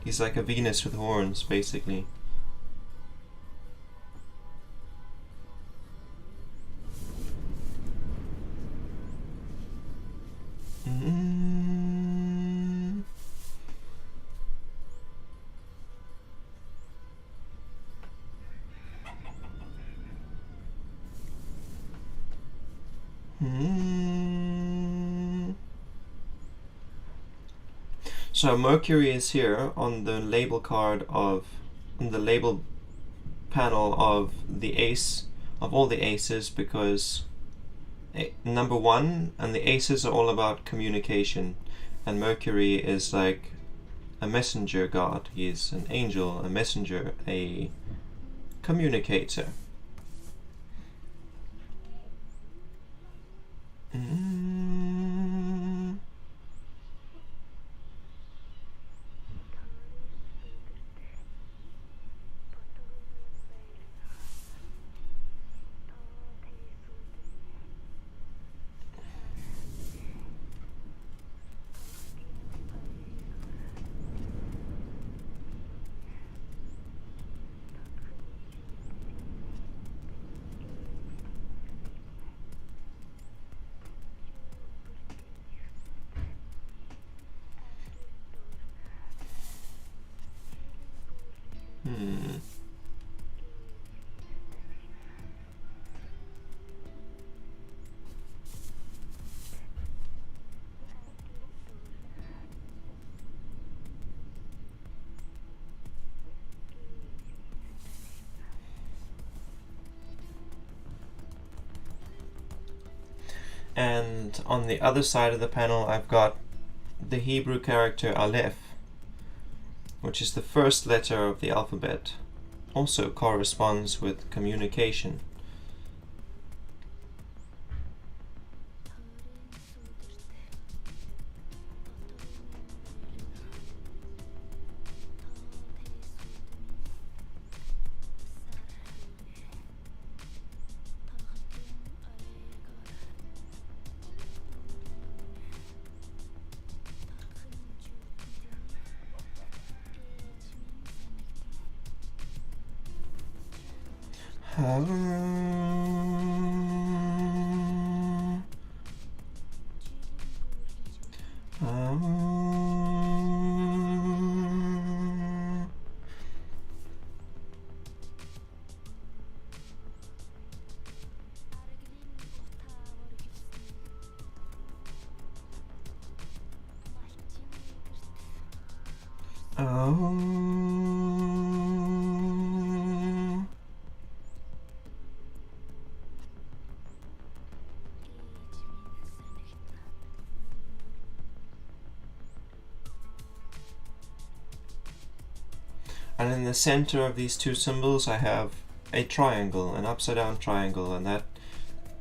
He's like a Venus with horns, basically. So Mercury is here on the label card on the label panel of the ace, of all the aces, because number one and the aces are all about communication, and Mercury is like a messenger god. He is an angel, a messenger, a communicator. And on the other side of the panel I've got the Hebrew character Aleph, which is the first letter of the alphabet, also corresponds with communication. And in the center of these two symbols I have a triangle, an upside down triangle, and that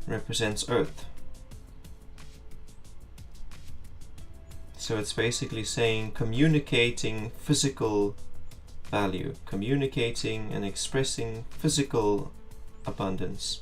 represents Earth. So it's basically saying communicating physical value, communicating and expressing physical abundance.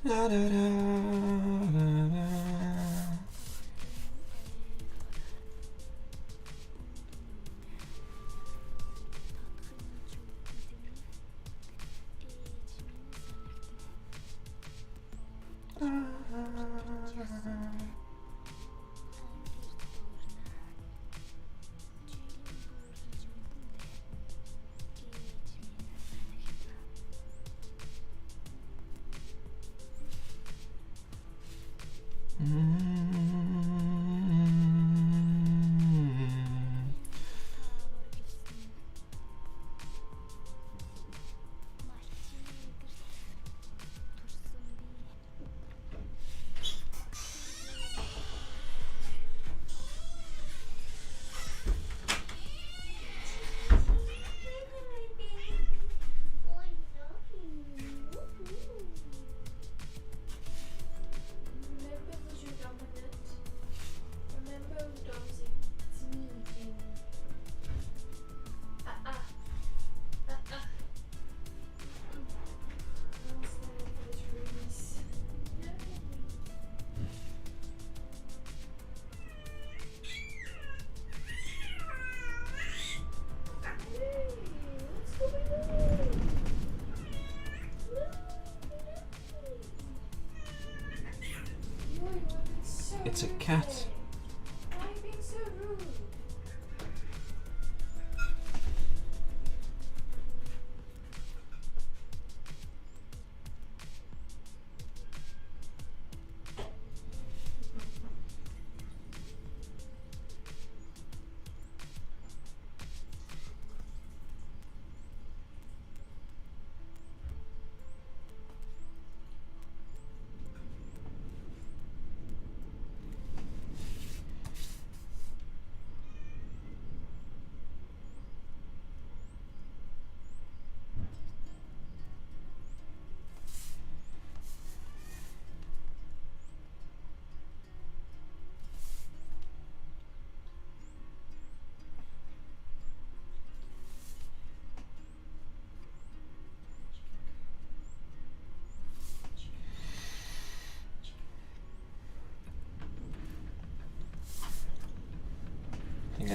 La da da It's a cat. Why are you being so rude?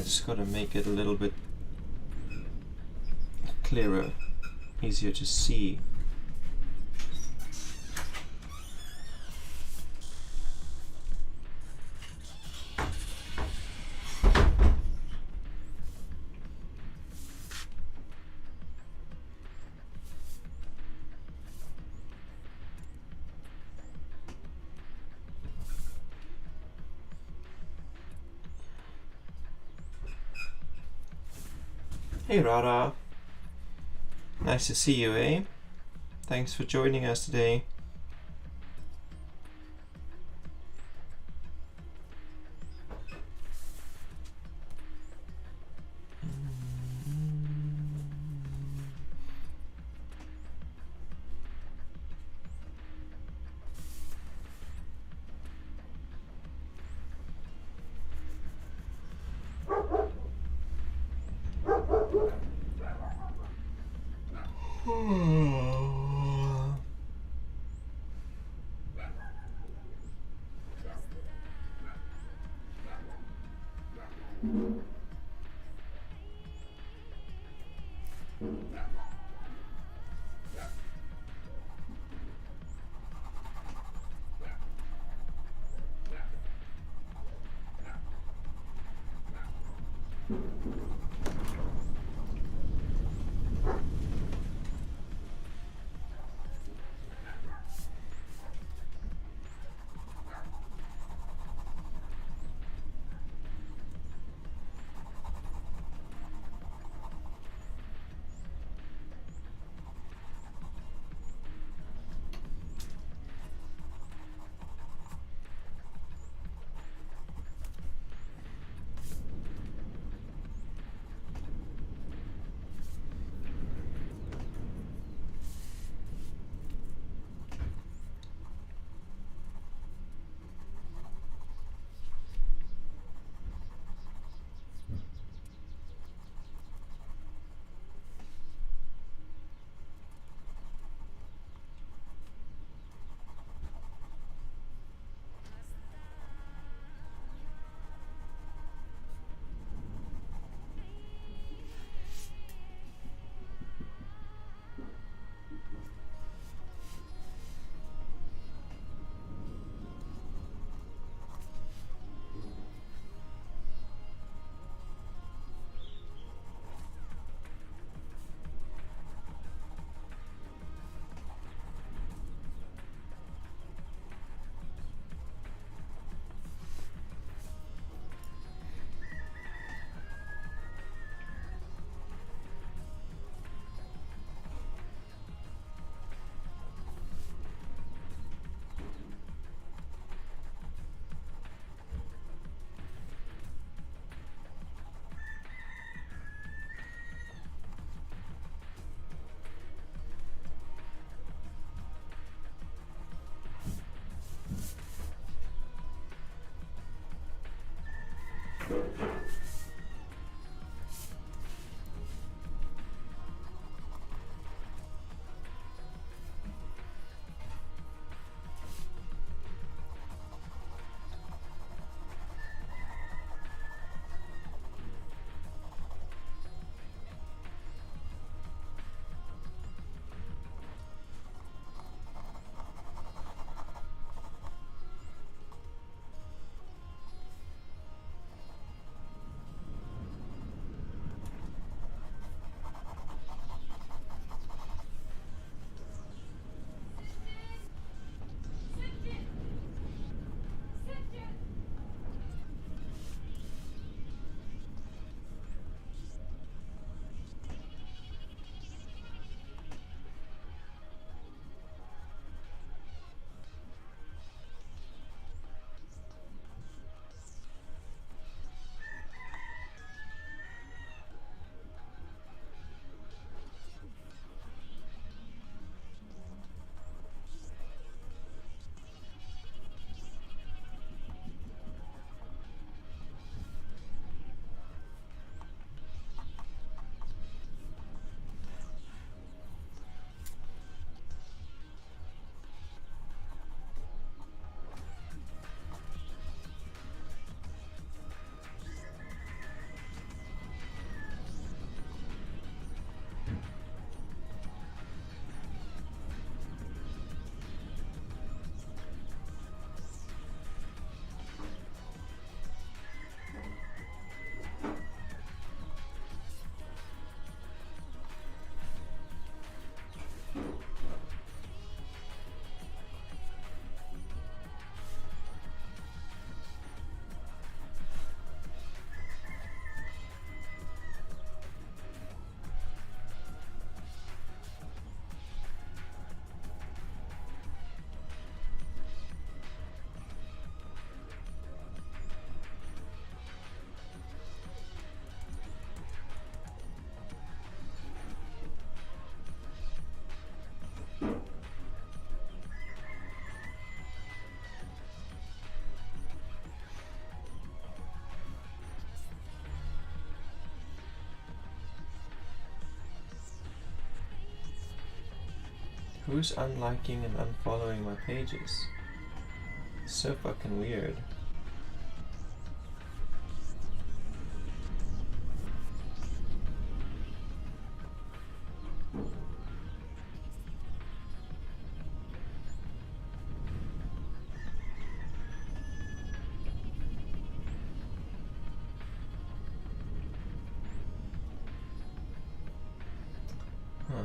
just gotta make it a little bit clearer, easier to see. Hey Rara, nice to see you, eh? Thanks for joining us today. Who's unliking and unfollowing my pages? It's so fucking weird. Huh.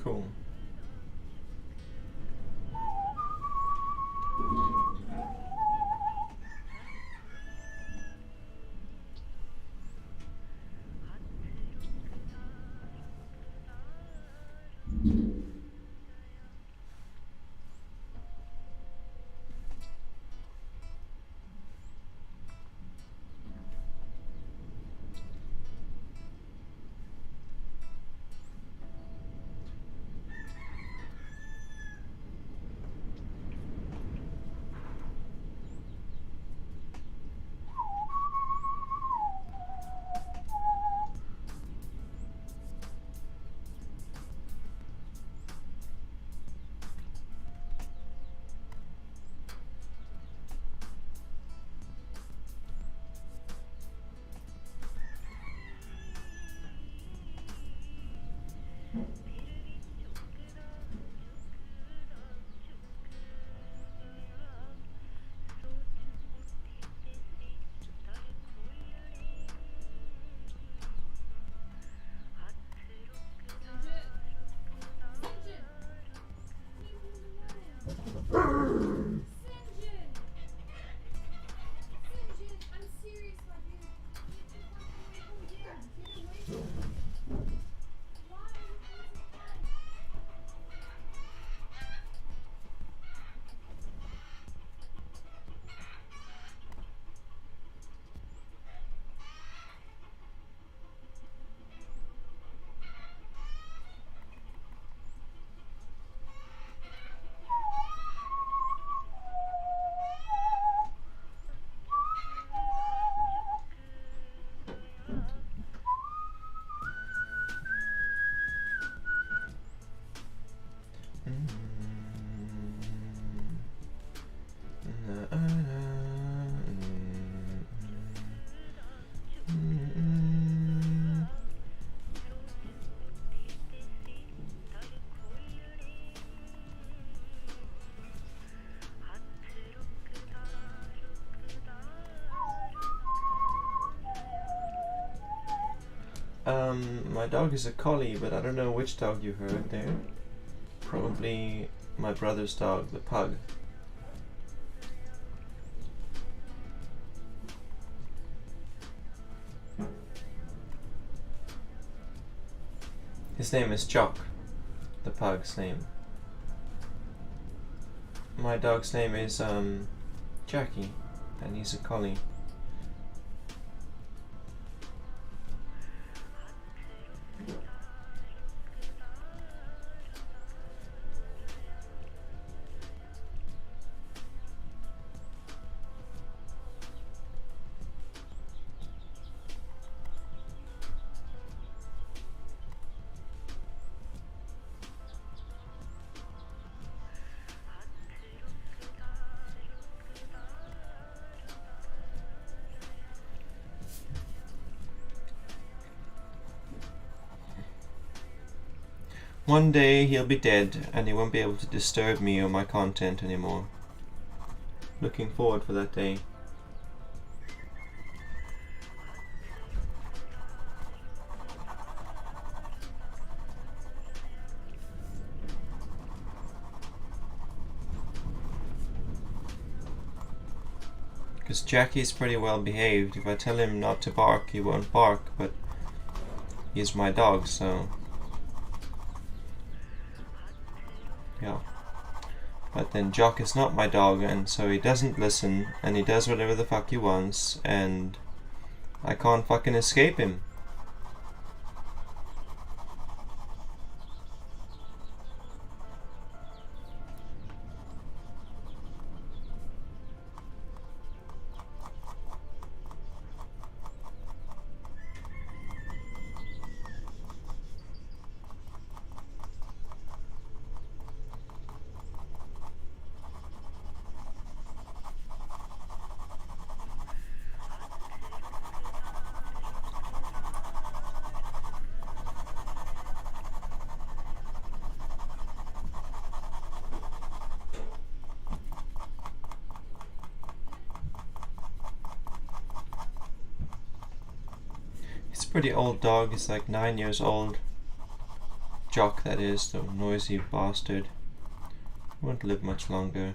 Cool. My dog is a collie, but I don't know which dog you heard there. Probably my brother's dog, the pug. His name is Jock, the pug's name. My dog's name is Jackie, and he's a collie. One day he'll be dead and he won't be able to disturb me or my content anymore. Looking forward for that day. Because Jackie's pretty well behaved. If I tell him not to bark, he won't bark, but he's my dog, so... yeah. But then Jock is not my dog, and so he doesn't listen, and he does whatever the fuck he wants, and I can't fucking escape him. He's a pretty old dog, he's like 9 years old. Jock, that is, the noisy bastard. Won't live much longer.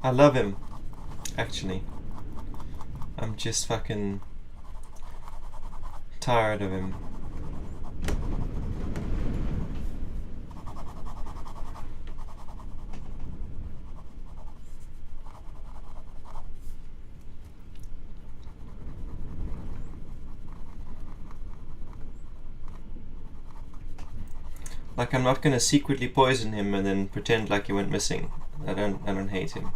I love him, actually. I'm just fucking tired of him. Like, I'm not gonna secretly poison him and then pretend like he went missing. I don't hate him.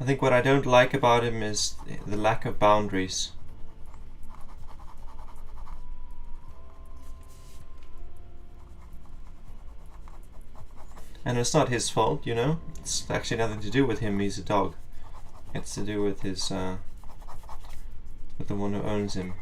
I think what I don't like about him is the lack of boundaries. And it's not his fault, you know? It's actually nothing to do with him, he's a dog. It's to do with his, with the one who owns him.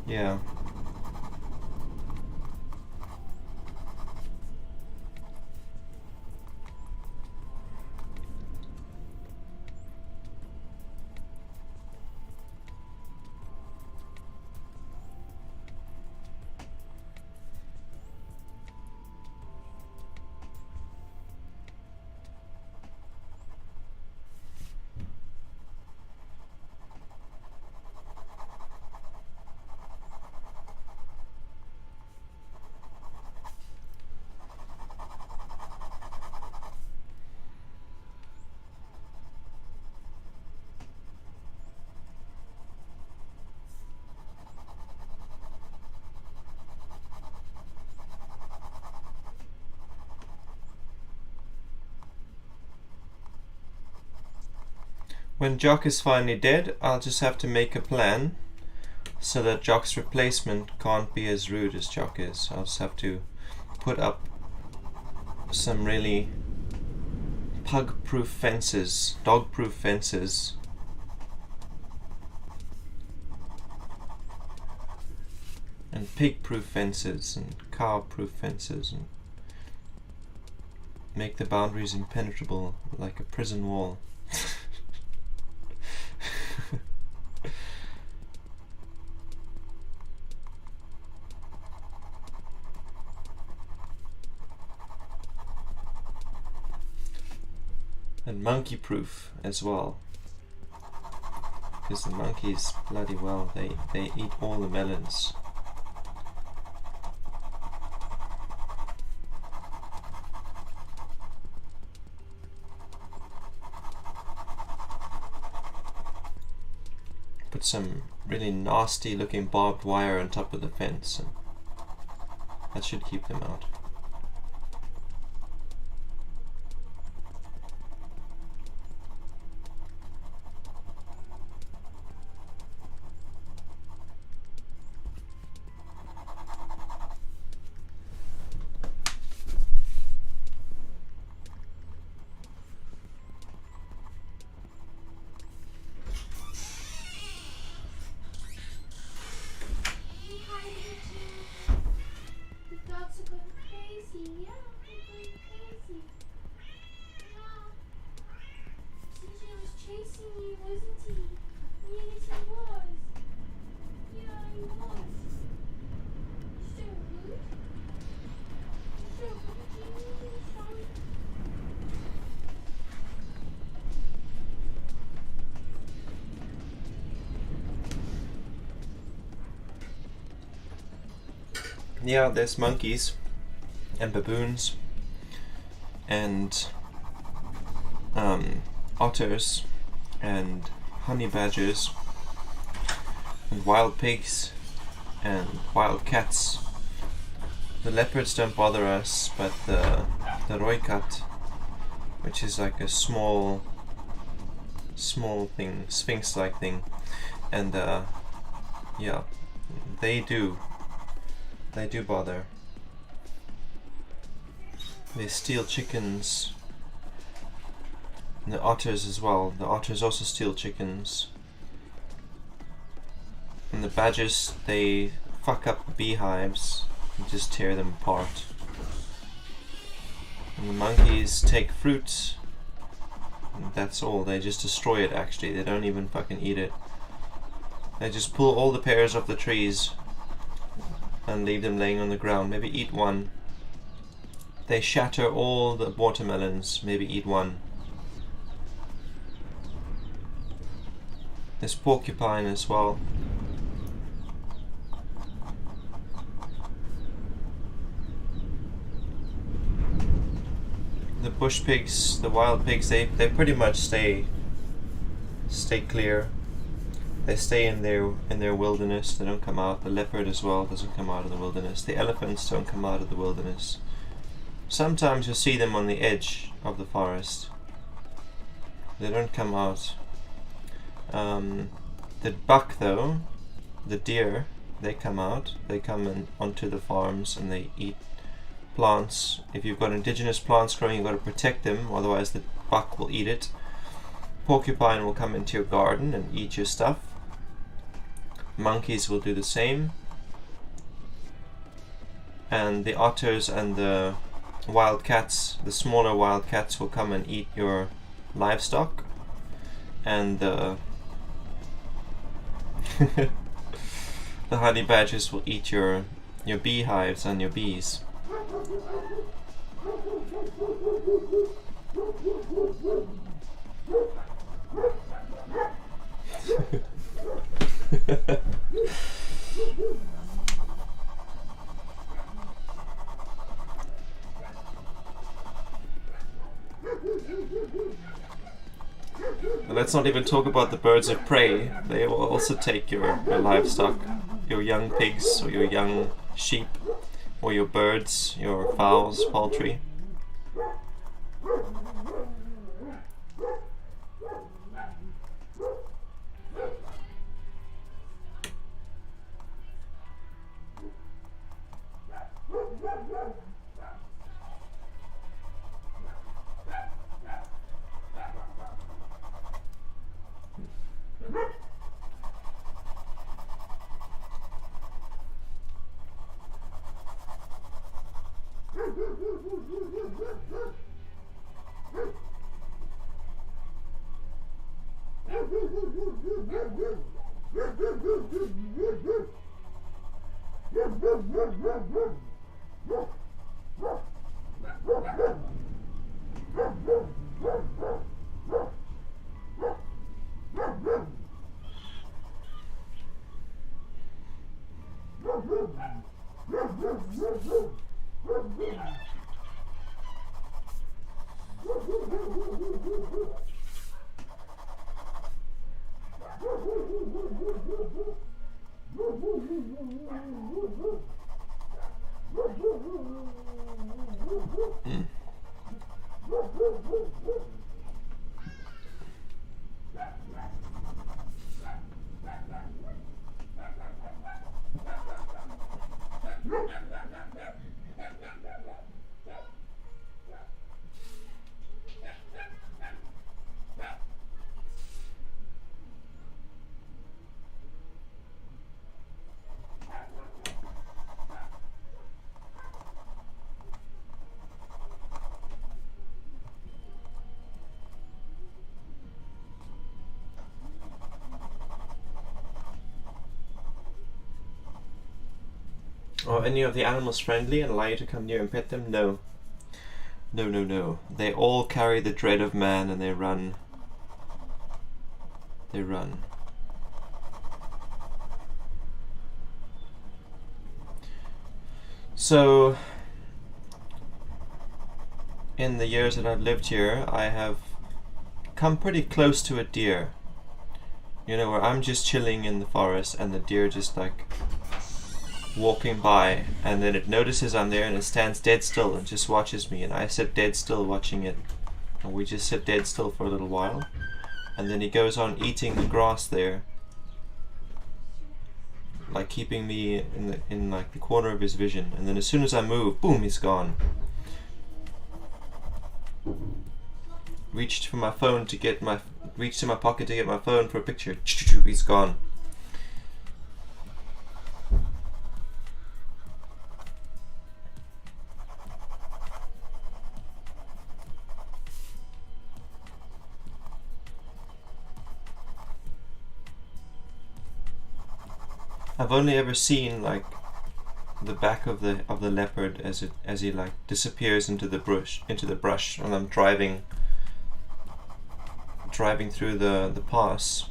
Yeah. When Jock is finally dead, I'll just have to make a plan so that Jock's replacement can't be as rude as Jock is. I'll just have to put up some really pug-proof fences, dog-proof fences. And pig-proof fences and cow-proof fences, and make the boundaries impenetrable like a prison wall. And monkey proof as well, because the monkeys, bloody well, they eat all the melons. Put some really nasty looking barbed wire on top of the fence, and that should keep them out. Yeah, there's monkeys and baboons and otters and honey badgers and wild pigs and wild cats. The leopards don't bother us, but the roikat, which is like a small thing, sphinx-like thing, and yeah, they do bother. They steal chickens. And the otters as well. The otters also steal chickens. And the badgers, they fuck up the beehives and just tear them apart. And the monkeys take fruit. And that's all. They just destroy it actually. They don't even fucking eat it. They just pull all the pears off the trees and leave them laying on the ground. Maybe eat one. They shatter all the watermelons. Maybe eat one. There's porcupine as well. The bush pigs, the wild pigs, they pretty much stay clear. They stay in their wilderness. They don't come out. The leopard as well doesn't come out of the wilderness. The elephants don't come out of the wilderness. Sometimes you'll see them on the edge of the forest. They don't come out. The buck though, the deer, they come out. They come in onto the farms and they eat plants. If you've got indigenous plants growing, you've got to protect them, otherwise the buck will eat it. Porcupine will come into your garden and eat your stuff. monkeys will do the same. And the otters and the wild cats, the smaller wild cats, will come and eat your livestock. And the honey badgers will eat your beehives and your bees. Let's not even talk about the birds of prey. They will also take your livestock, your young pigs or your young sheep, or your birds, your fowls, poultry. Are any of the animals friendly and allow you to come near and pet them? No. No, no, no. They all carry the dread of man and they run. They run. So, in the years that I've lived here, I have come pretty close to a deer. You know, where I'm just chilling in the forest and the deer just like walking by, and then it notices I'm there and it stands dead still and just watches me, and I sit dead still watching it, and we just sit dead still for a little while, and then he goes on eating the grass there, like keeping me in like the corner of his vision, and then as soon as I move, boom, he's gone. Reached in my pocket to get my phone for a picture. He's gone. I've only ever seen like the back of the leopard as he like disappears into the brush, and I'm driving through the pass.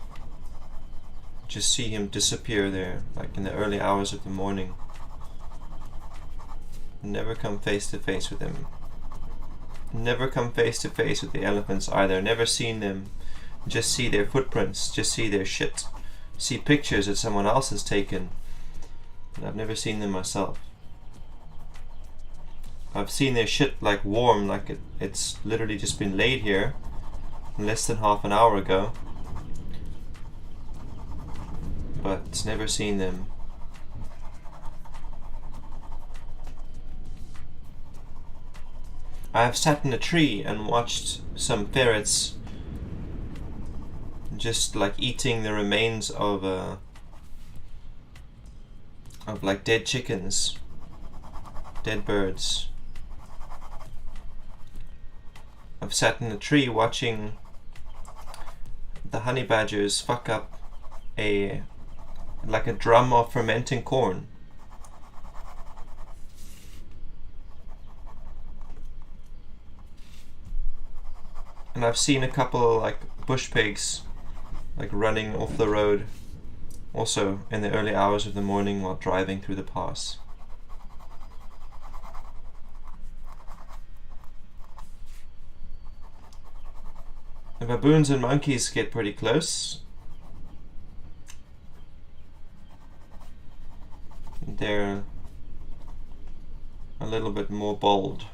Just see him disappear there, like in the early hours of the morning. Never come face to face with him. Never come face to face with the elephants either. Never seen them. Just see their footprints. Just see their shit. See pictures that someone else has taken, but I've never seen them myself. I've seen their shit like warm, like it's literally just been laid here less than half an hour ago, but never seen them. I have sat in a tree and watched some ferrets just like eating the remains of of like dead chickens, dead birds. I've sat in a tree watching the honey badgers fuck up a drum of fermenting corn. And I've seen a couple like bush pigs like running off the road also in the early hours of the morning while driving through the pass. The baboons and monkeys get pretty close. They're a little bit more bold.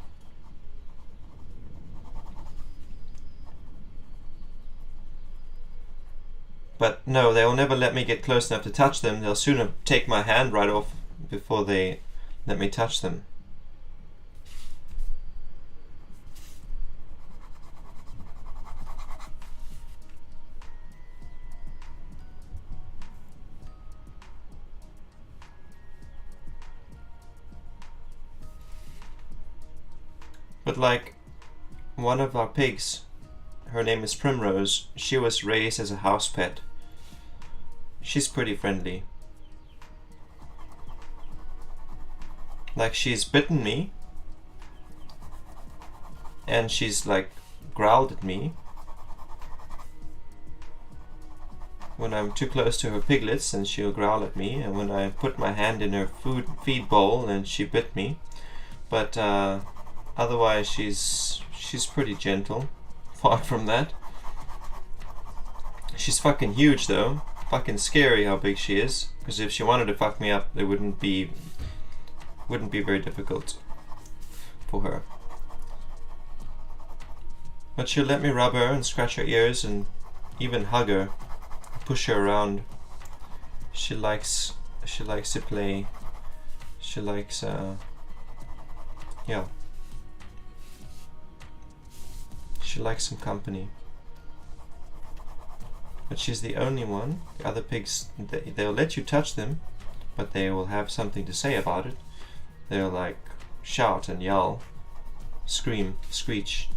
But no, they'll never let me get close enough to touch them. They'll sooner take my hand right off before they let me touch them. But like one of our pigs, her name is Primrose, she was raised as a house pet. She's pretty friendly. Like she's bitten me and she's like growled at me when I'm too close to her piglets, and she'll growl at me, and when I put my hand in her feed bowl and she bit me. But otherwise she's pretty gentle. Far from that. She's fucking huge though. Fucking scary how big she is. Because if she wanted to fuck me up, it wouldn't be very difficult for her. But she'll let me rub her and scratch her ears and even hug her, push her around. She likes to play. She likes yeah. She likes some company. But she's the only one. The other pigs, they'll let you touch them, but they will have something to say about it. They'll like shout and yell, scream, screech.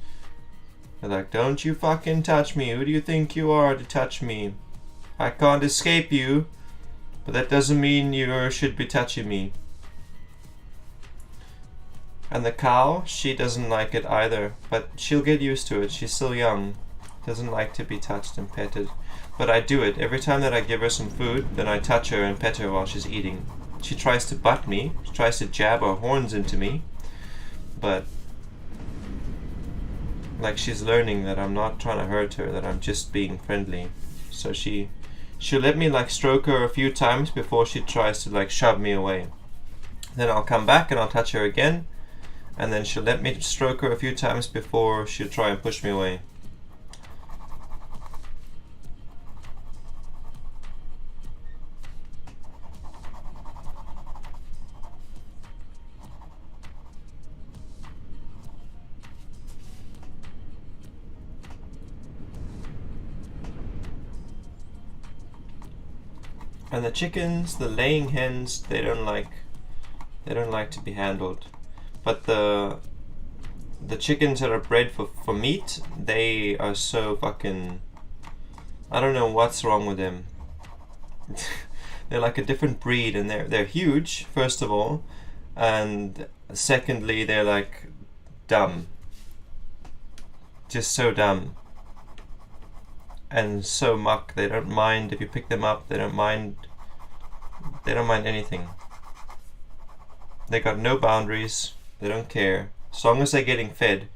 They're like, don't you fucking touch me. Who do you think you are to touch me? I can't escape you, but that doesn't mean you should be touching me. And the cow, she doesn't like it either, but she'll get used to it. She's still young, doesn't like to be touched and petted. But I do it. Every time that I give her some food, then I touch her and pet her while she's eating. She tries to butt me, she tries to jab her horns into me, but like she's learning that I'm not trying to hurt her, that I'm just being friendly. So she'll let me like stroke her a few times before she tries to like shove me away. Then I'll come back and I'll touch her again, and then she'll let me stroke her a few times before she'll try and push me away. And the chickens, the laying hens, they don't like to be handled. But the chickens that are bred for meat, they are so fucking, I don't know what's wrong with them. They're like a different breed, and they're huge, first of all, and secondly they're like dumb. Just so dumb. And so muck. They don't mind if you pick them up. They don't mind anything. They got no boundaries. They don't care. As long as they're getting fed,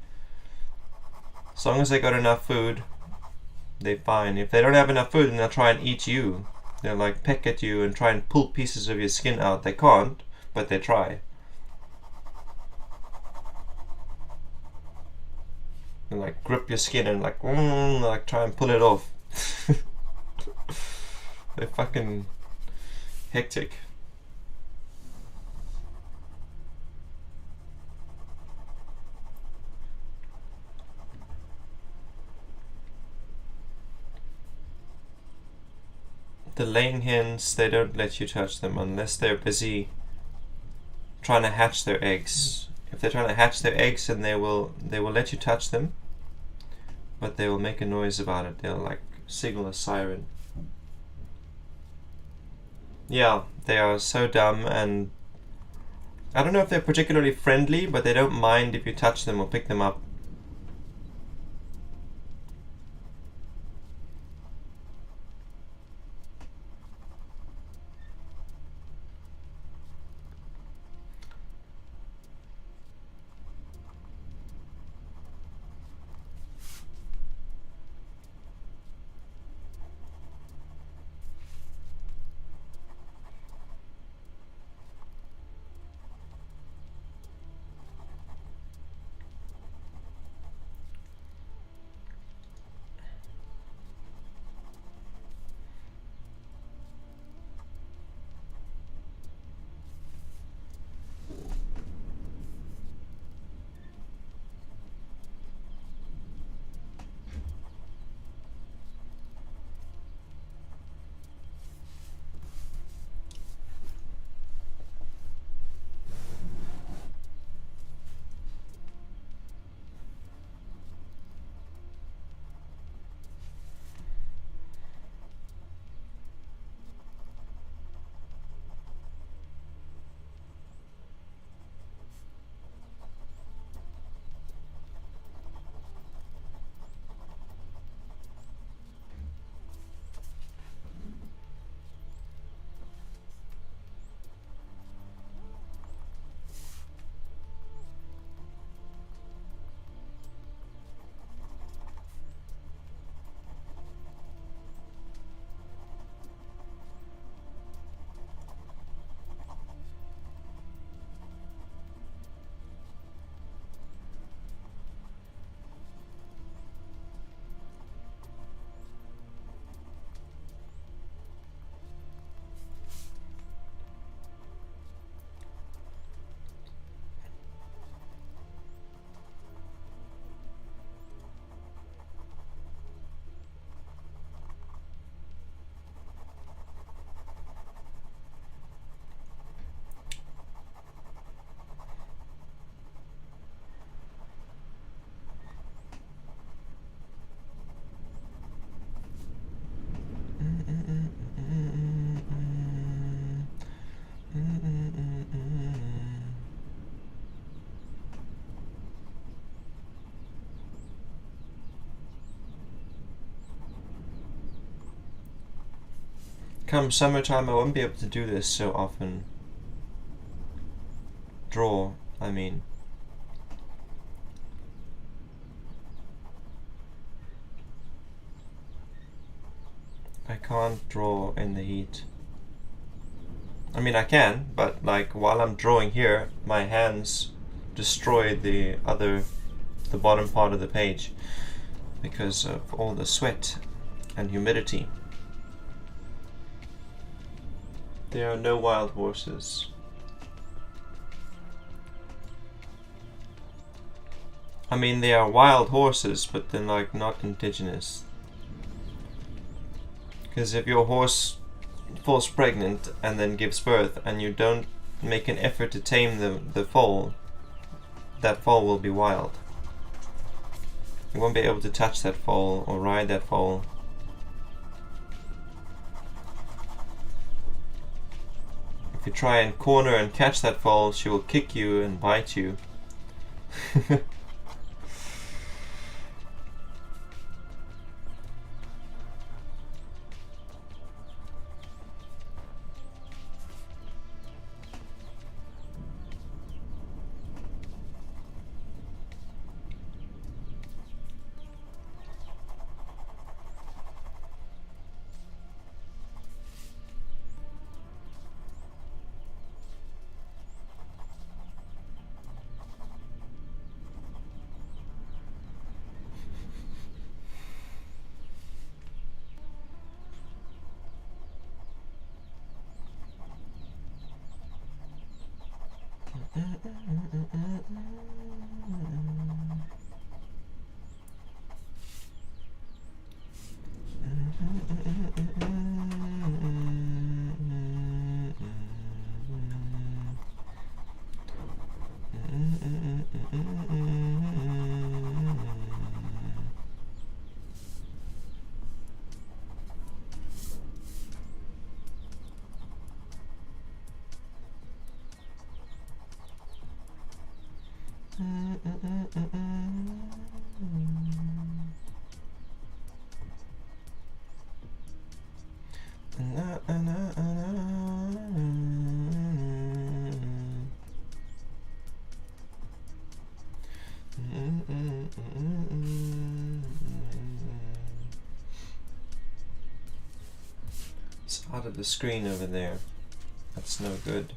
as long as they got enough food, they're fine. If they don't have enough food, then they'll try and eat you. They'll like peck at you and try and pull pieces of your skin out. They can't, but they try. And like grip your skin and like try and pull it off. They're fucking hectic. the laying hens, they don't let you touch them unless they're busy trying to hatch their eggs. If they're trying to hatch their eggs, then they will let you touch them, but they will make a noise about it. They'll like signal a siren. Yeah, they are so dumb, and I don't know if they're particularly friendly, but they don't mind if you touch them or pick them up. Come summertime, I won't be able to do this so often. Draw, I mean. I can't draw in the heat. I mean, I can, but like while I'm drawing here, my hands destroy the bottom part of the page because of all the sweat and humidity. There are no wild horses. I mean, they are wild horses, but they're like not indigenous. Because if your horse falls pregnant and then gives birth and you don't make an effort to tame the foal, that foal will be wild. You won't be able to touch that foal or ride that foal. If you try and corner and catch that foal, she will kick you and bite you. It's out of the screen over there. That's no good.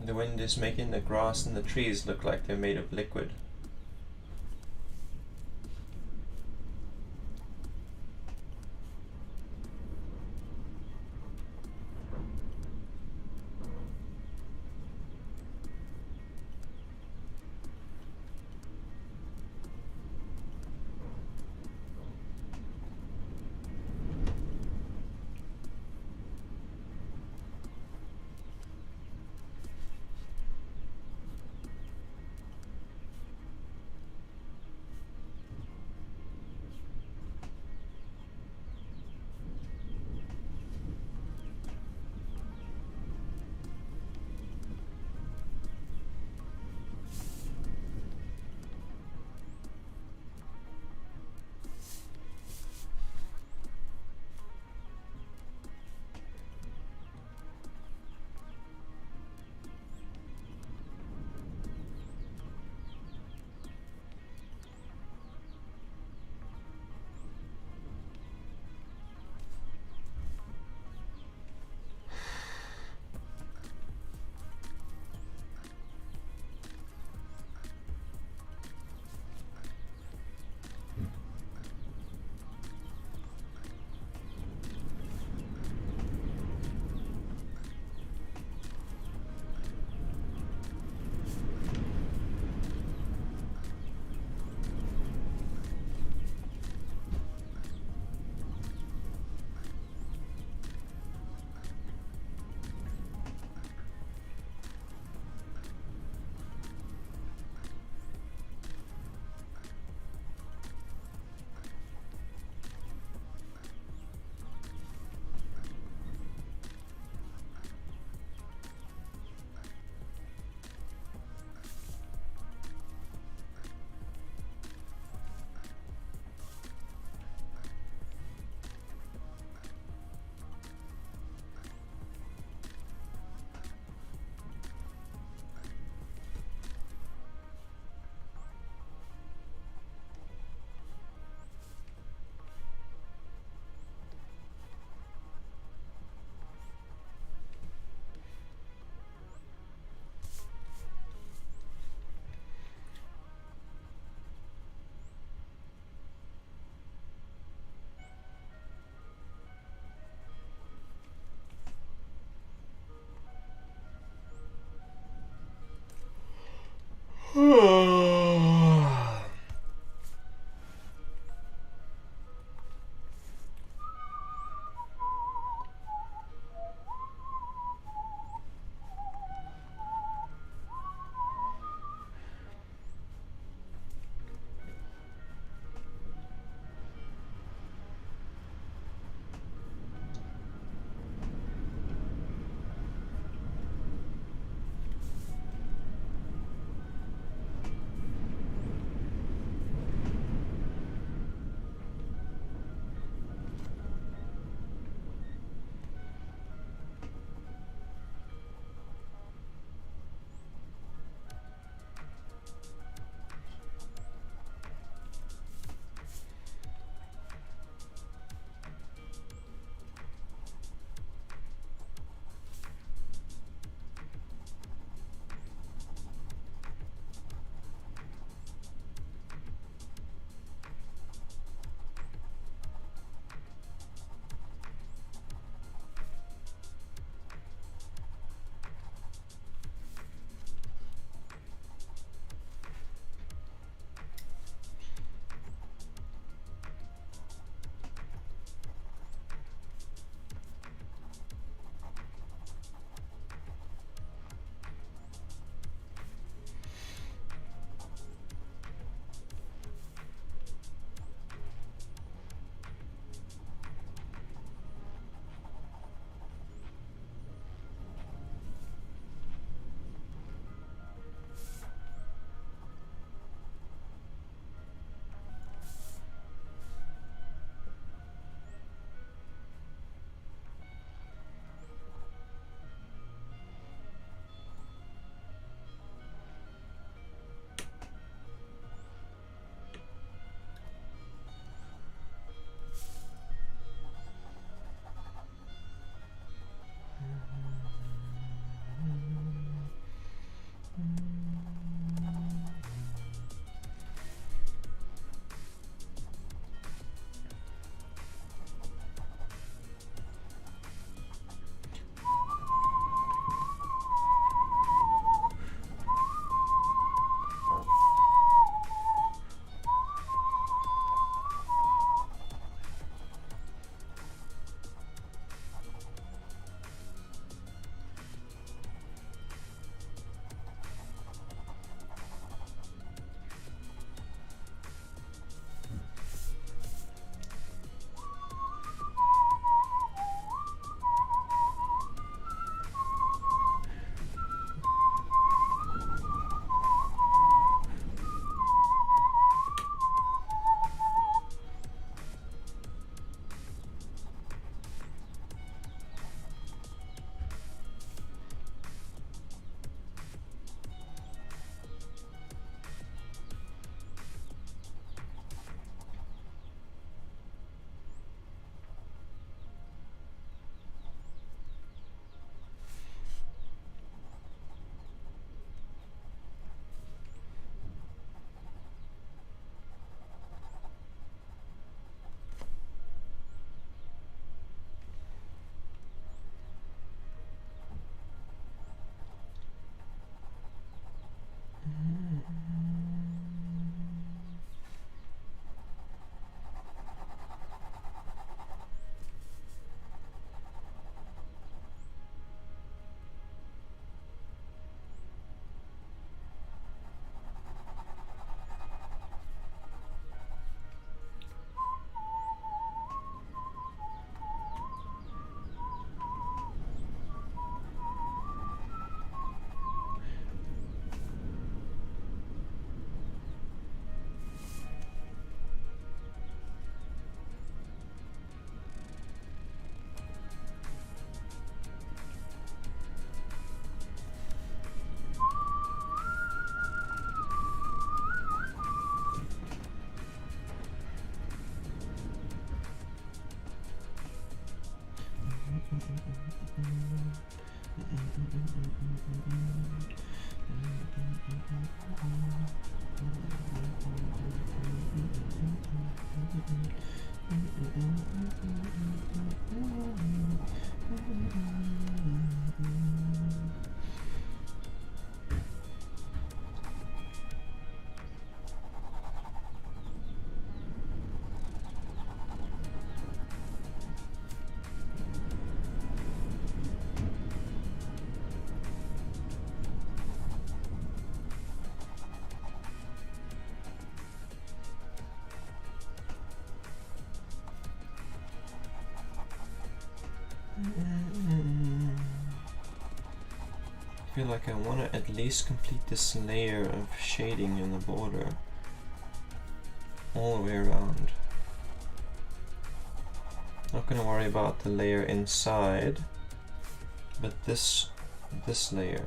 The wind is making the grass and the trees look like they're made of liquid. I feel like I want to at least complete this layer of shading in the border all the way around. Not gonna worry about the layer inside, but this layer.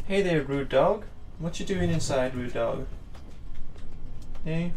Hey there, rude dog. What you doing inside, rude dog? Hey?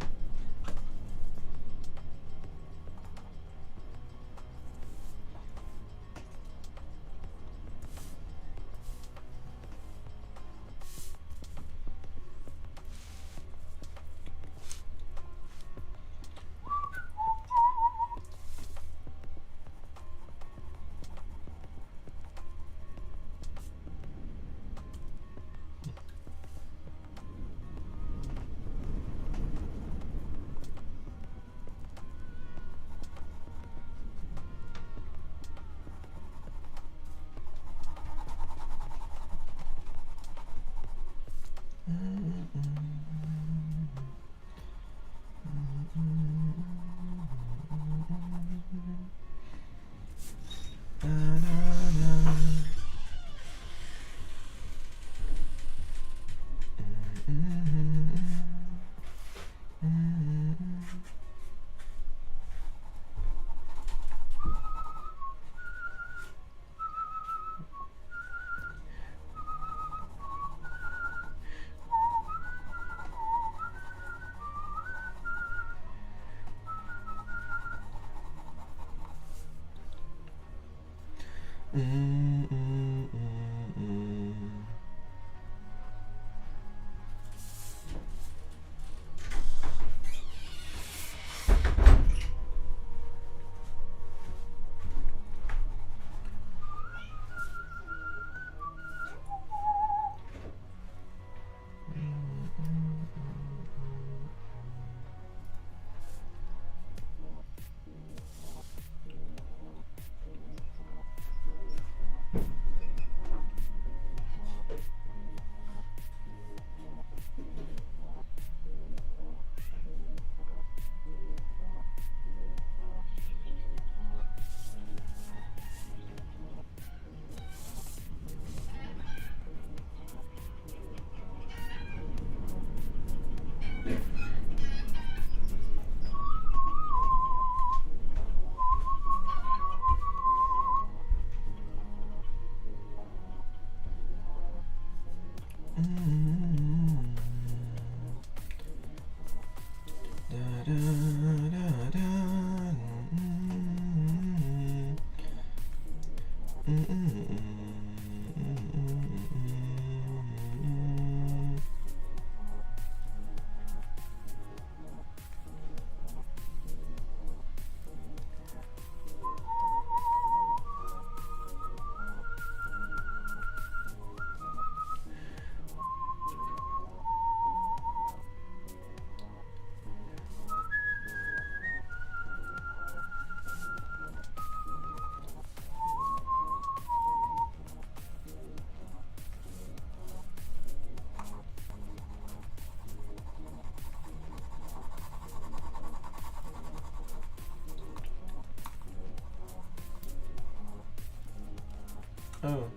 Oh.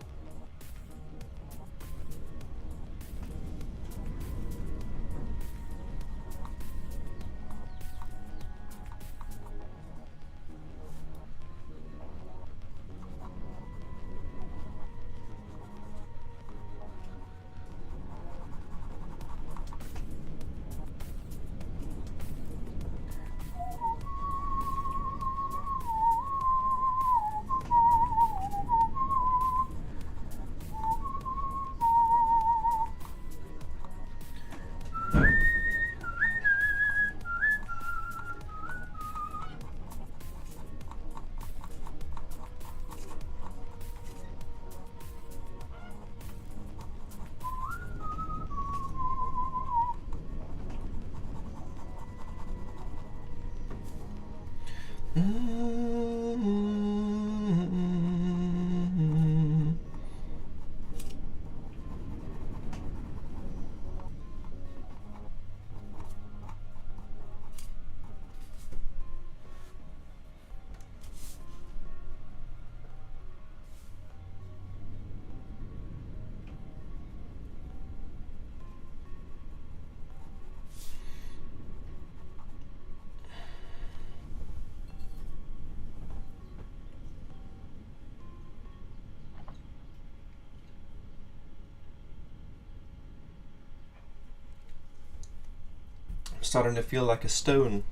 I'm starting to feel like a stone.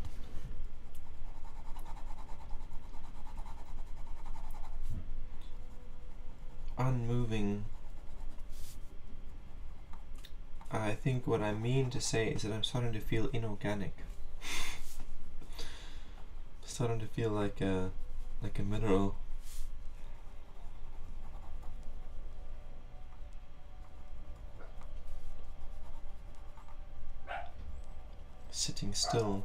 Unmoving. I think what I mean to say is that I'm starting to feel inorganic. Starting to feel like a mineral. Sitting still.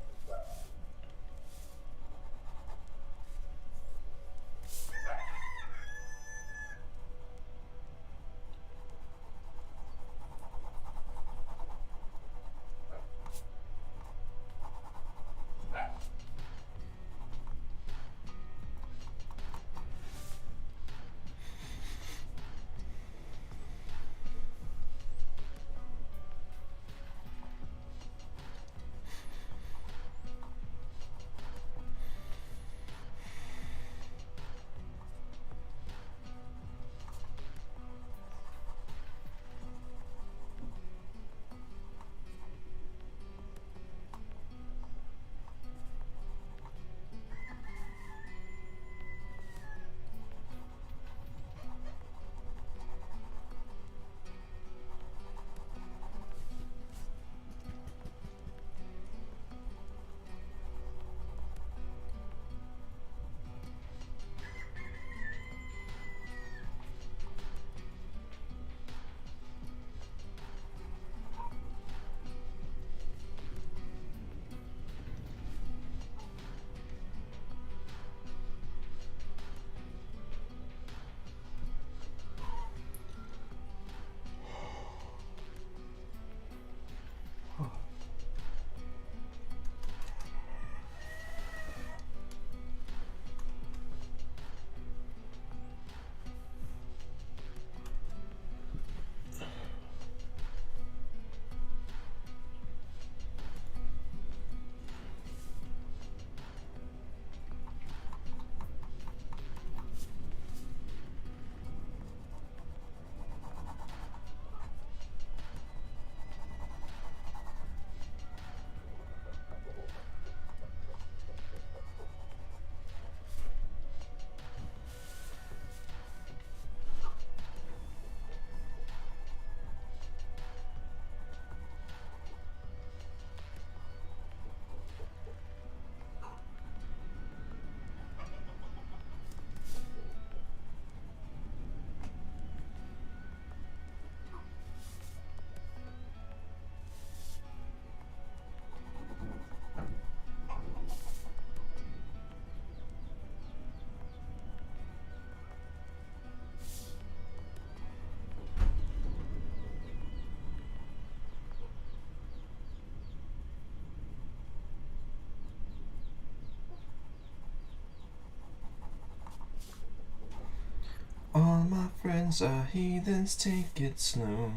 friends are heathens, take it slow.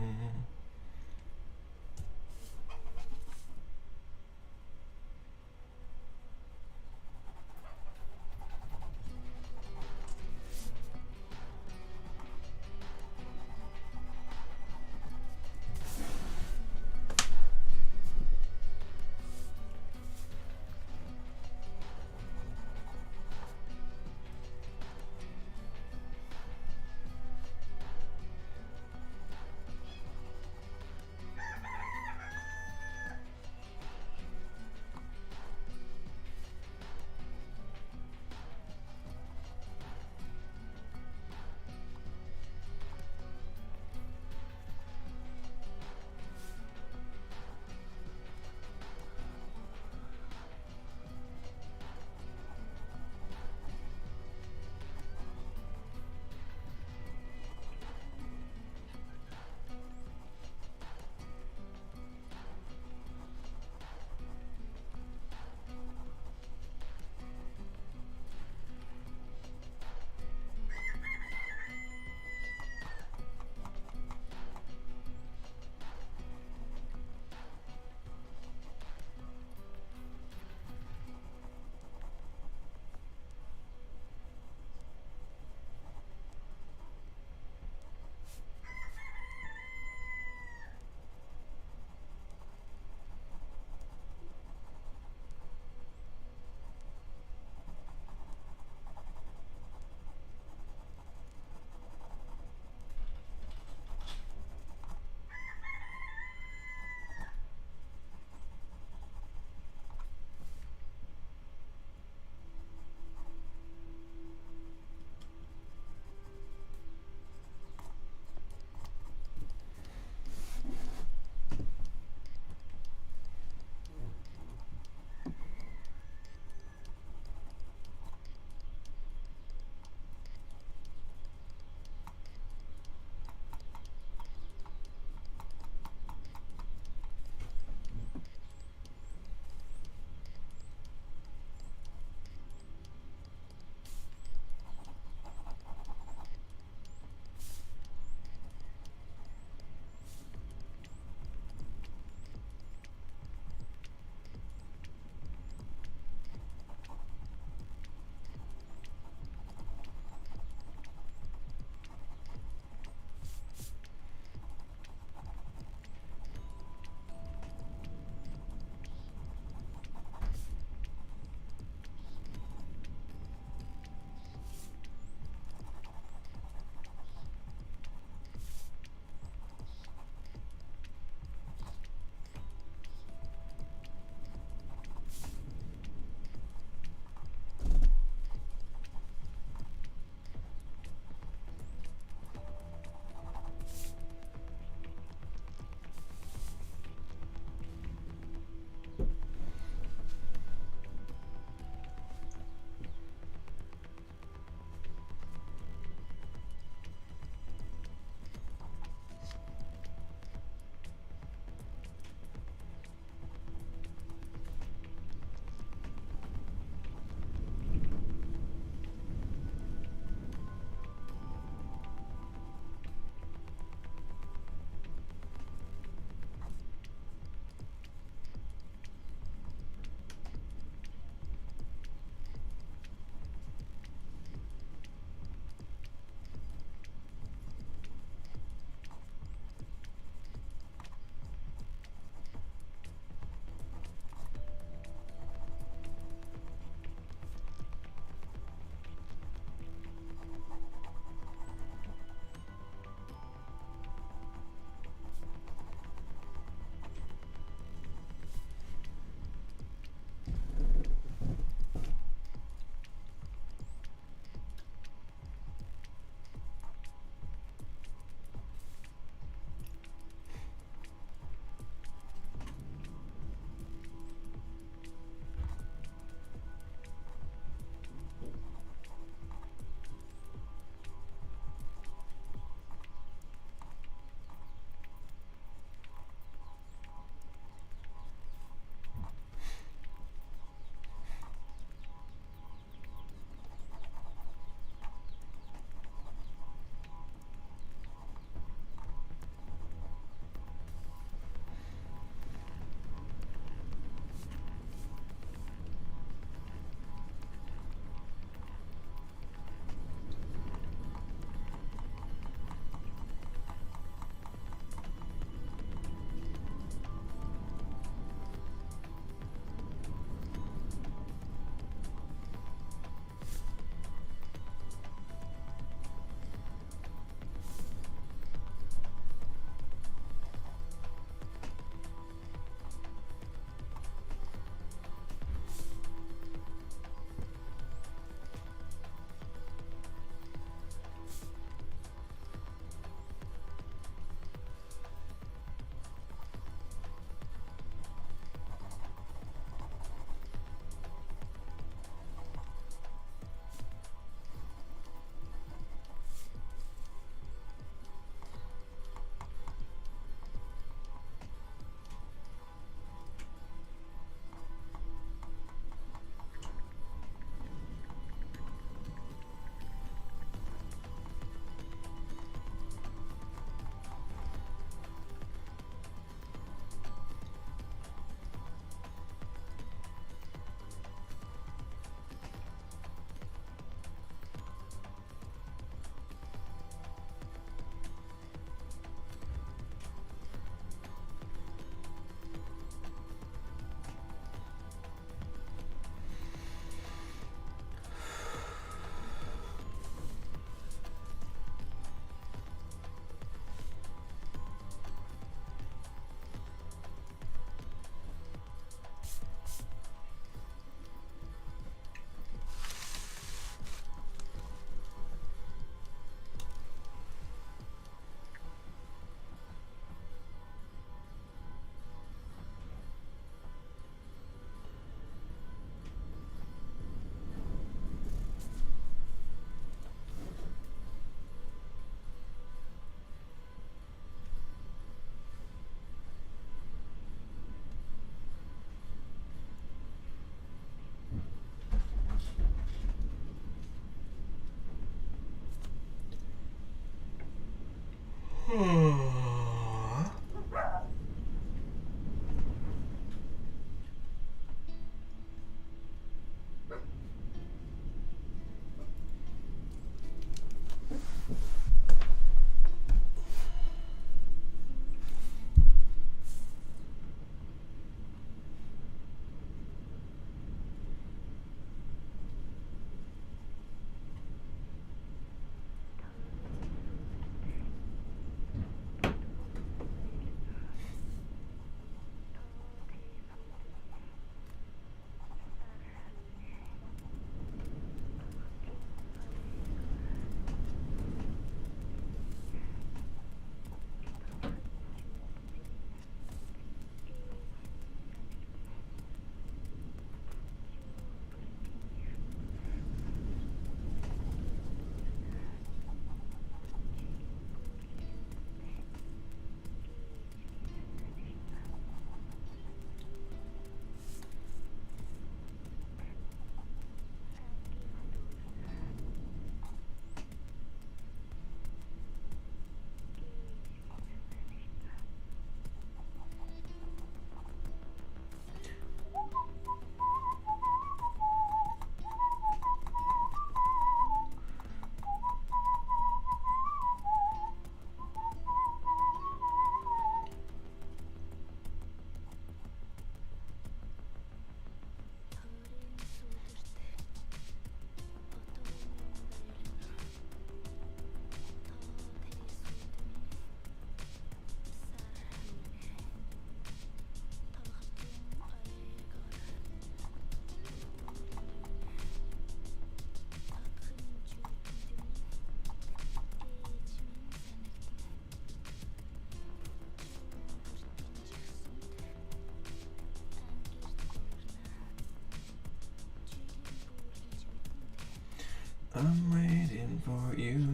I'm waiting for you,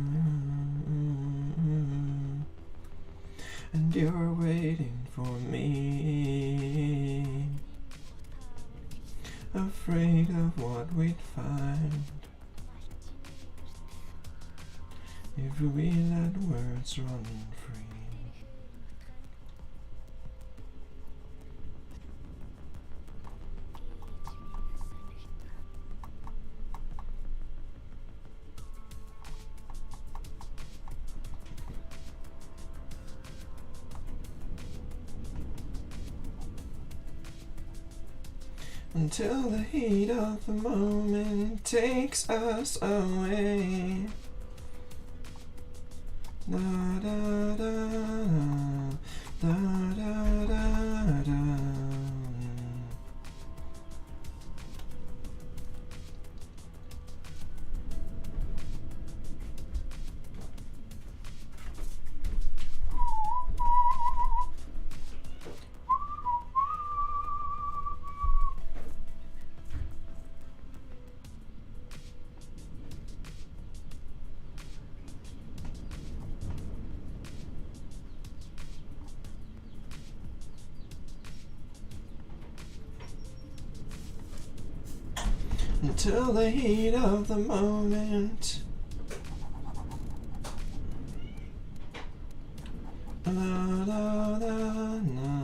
and you're waiting for me, afraid of what we'd find if we let words run free. Until the heat of the moment takes us away. Da da da da da da da. Until the heat of the moment. La, la, la, la, la.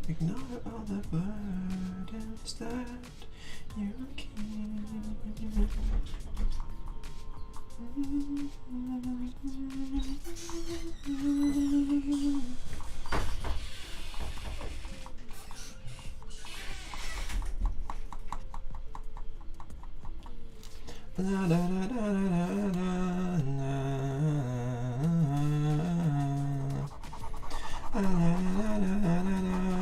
Ignore all the burdens that you keep. La da da da da da da. La la la la la la.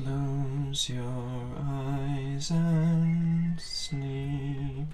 Close your eyes and sleep.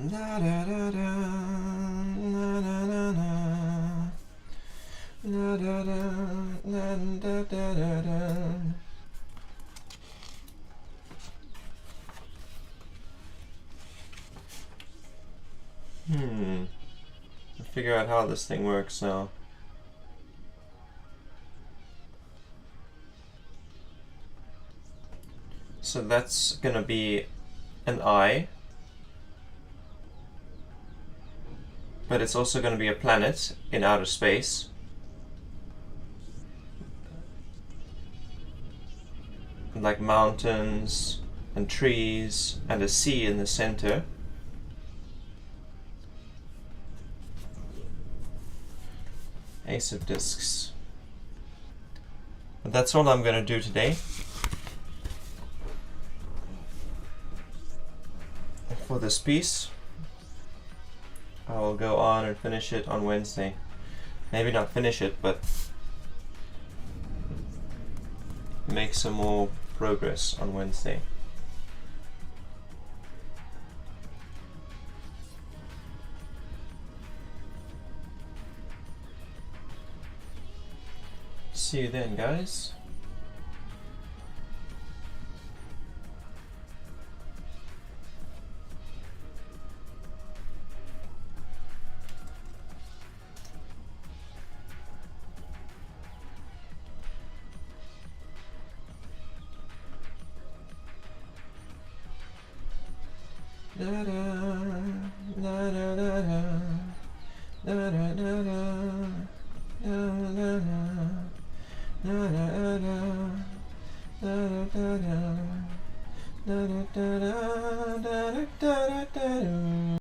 Da da da da, na na na na, da da da da da da. Figure out how this thing works now. So that's gonna be an eye, but it's also gonna be a planet in outer space. Like mountains and trees and a sea in the center. Ace of Discs. But that's all I'm gonna do today. For this piece, I will go on and finish it on Wednesday. Maybe not finish it, but make some more progress on Wednesday. See you then, guys. Da da da da da da da da da da da da da da.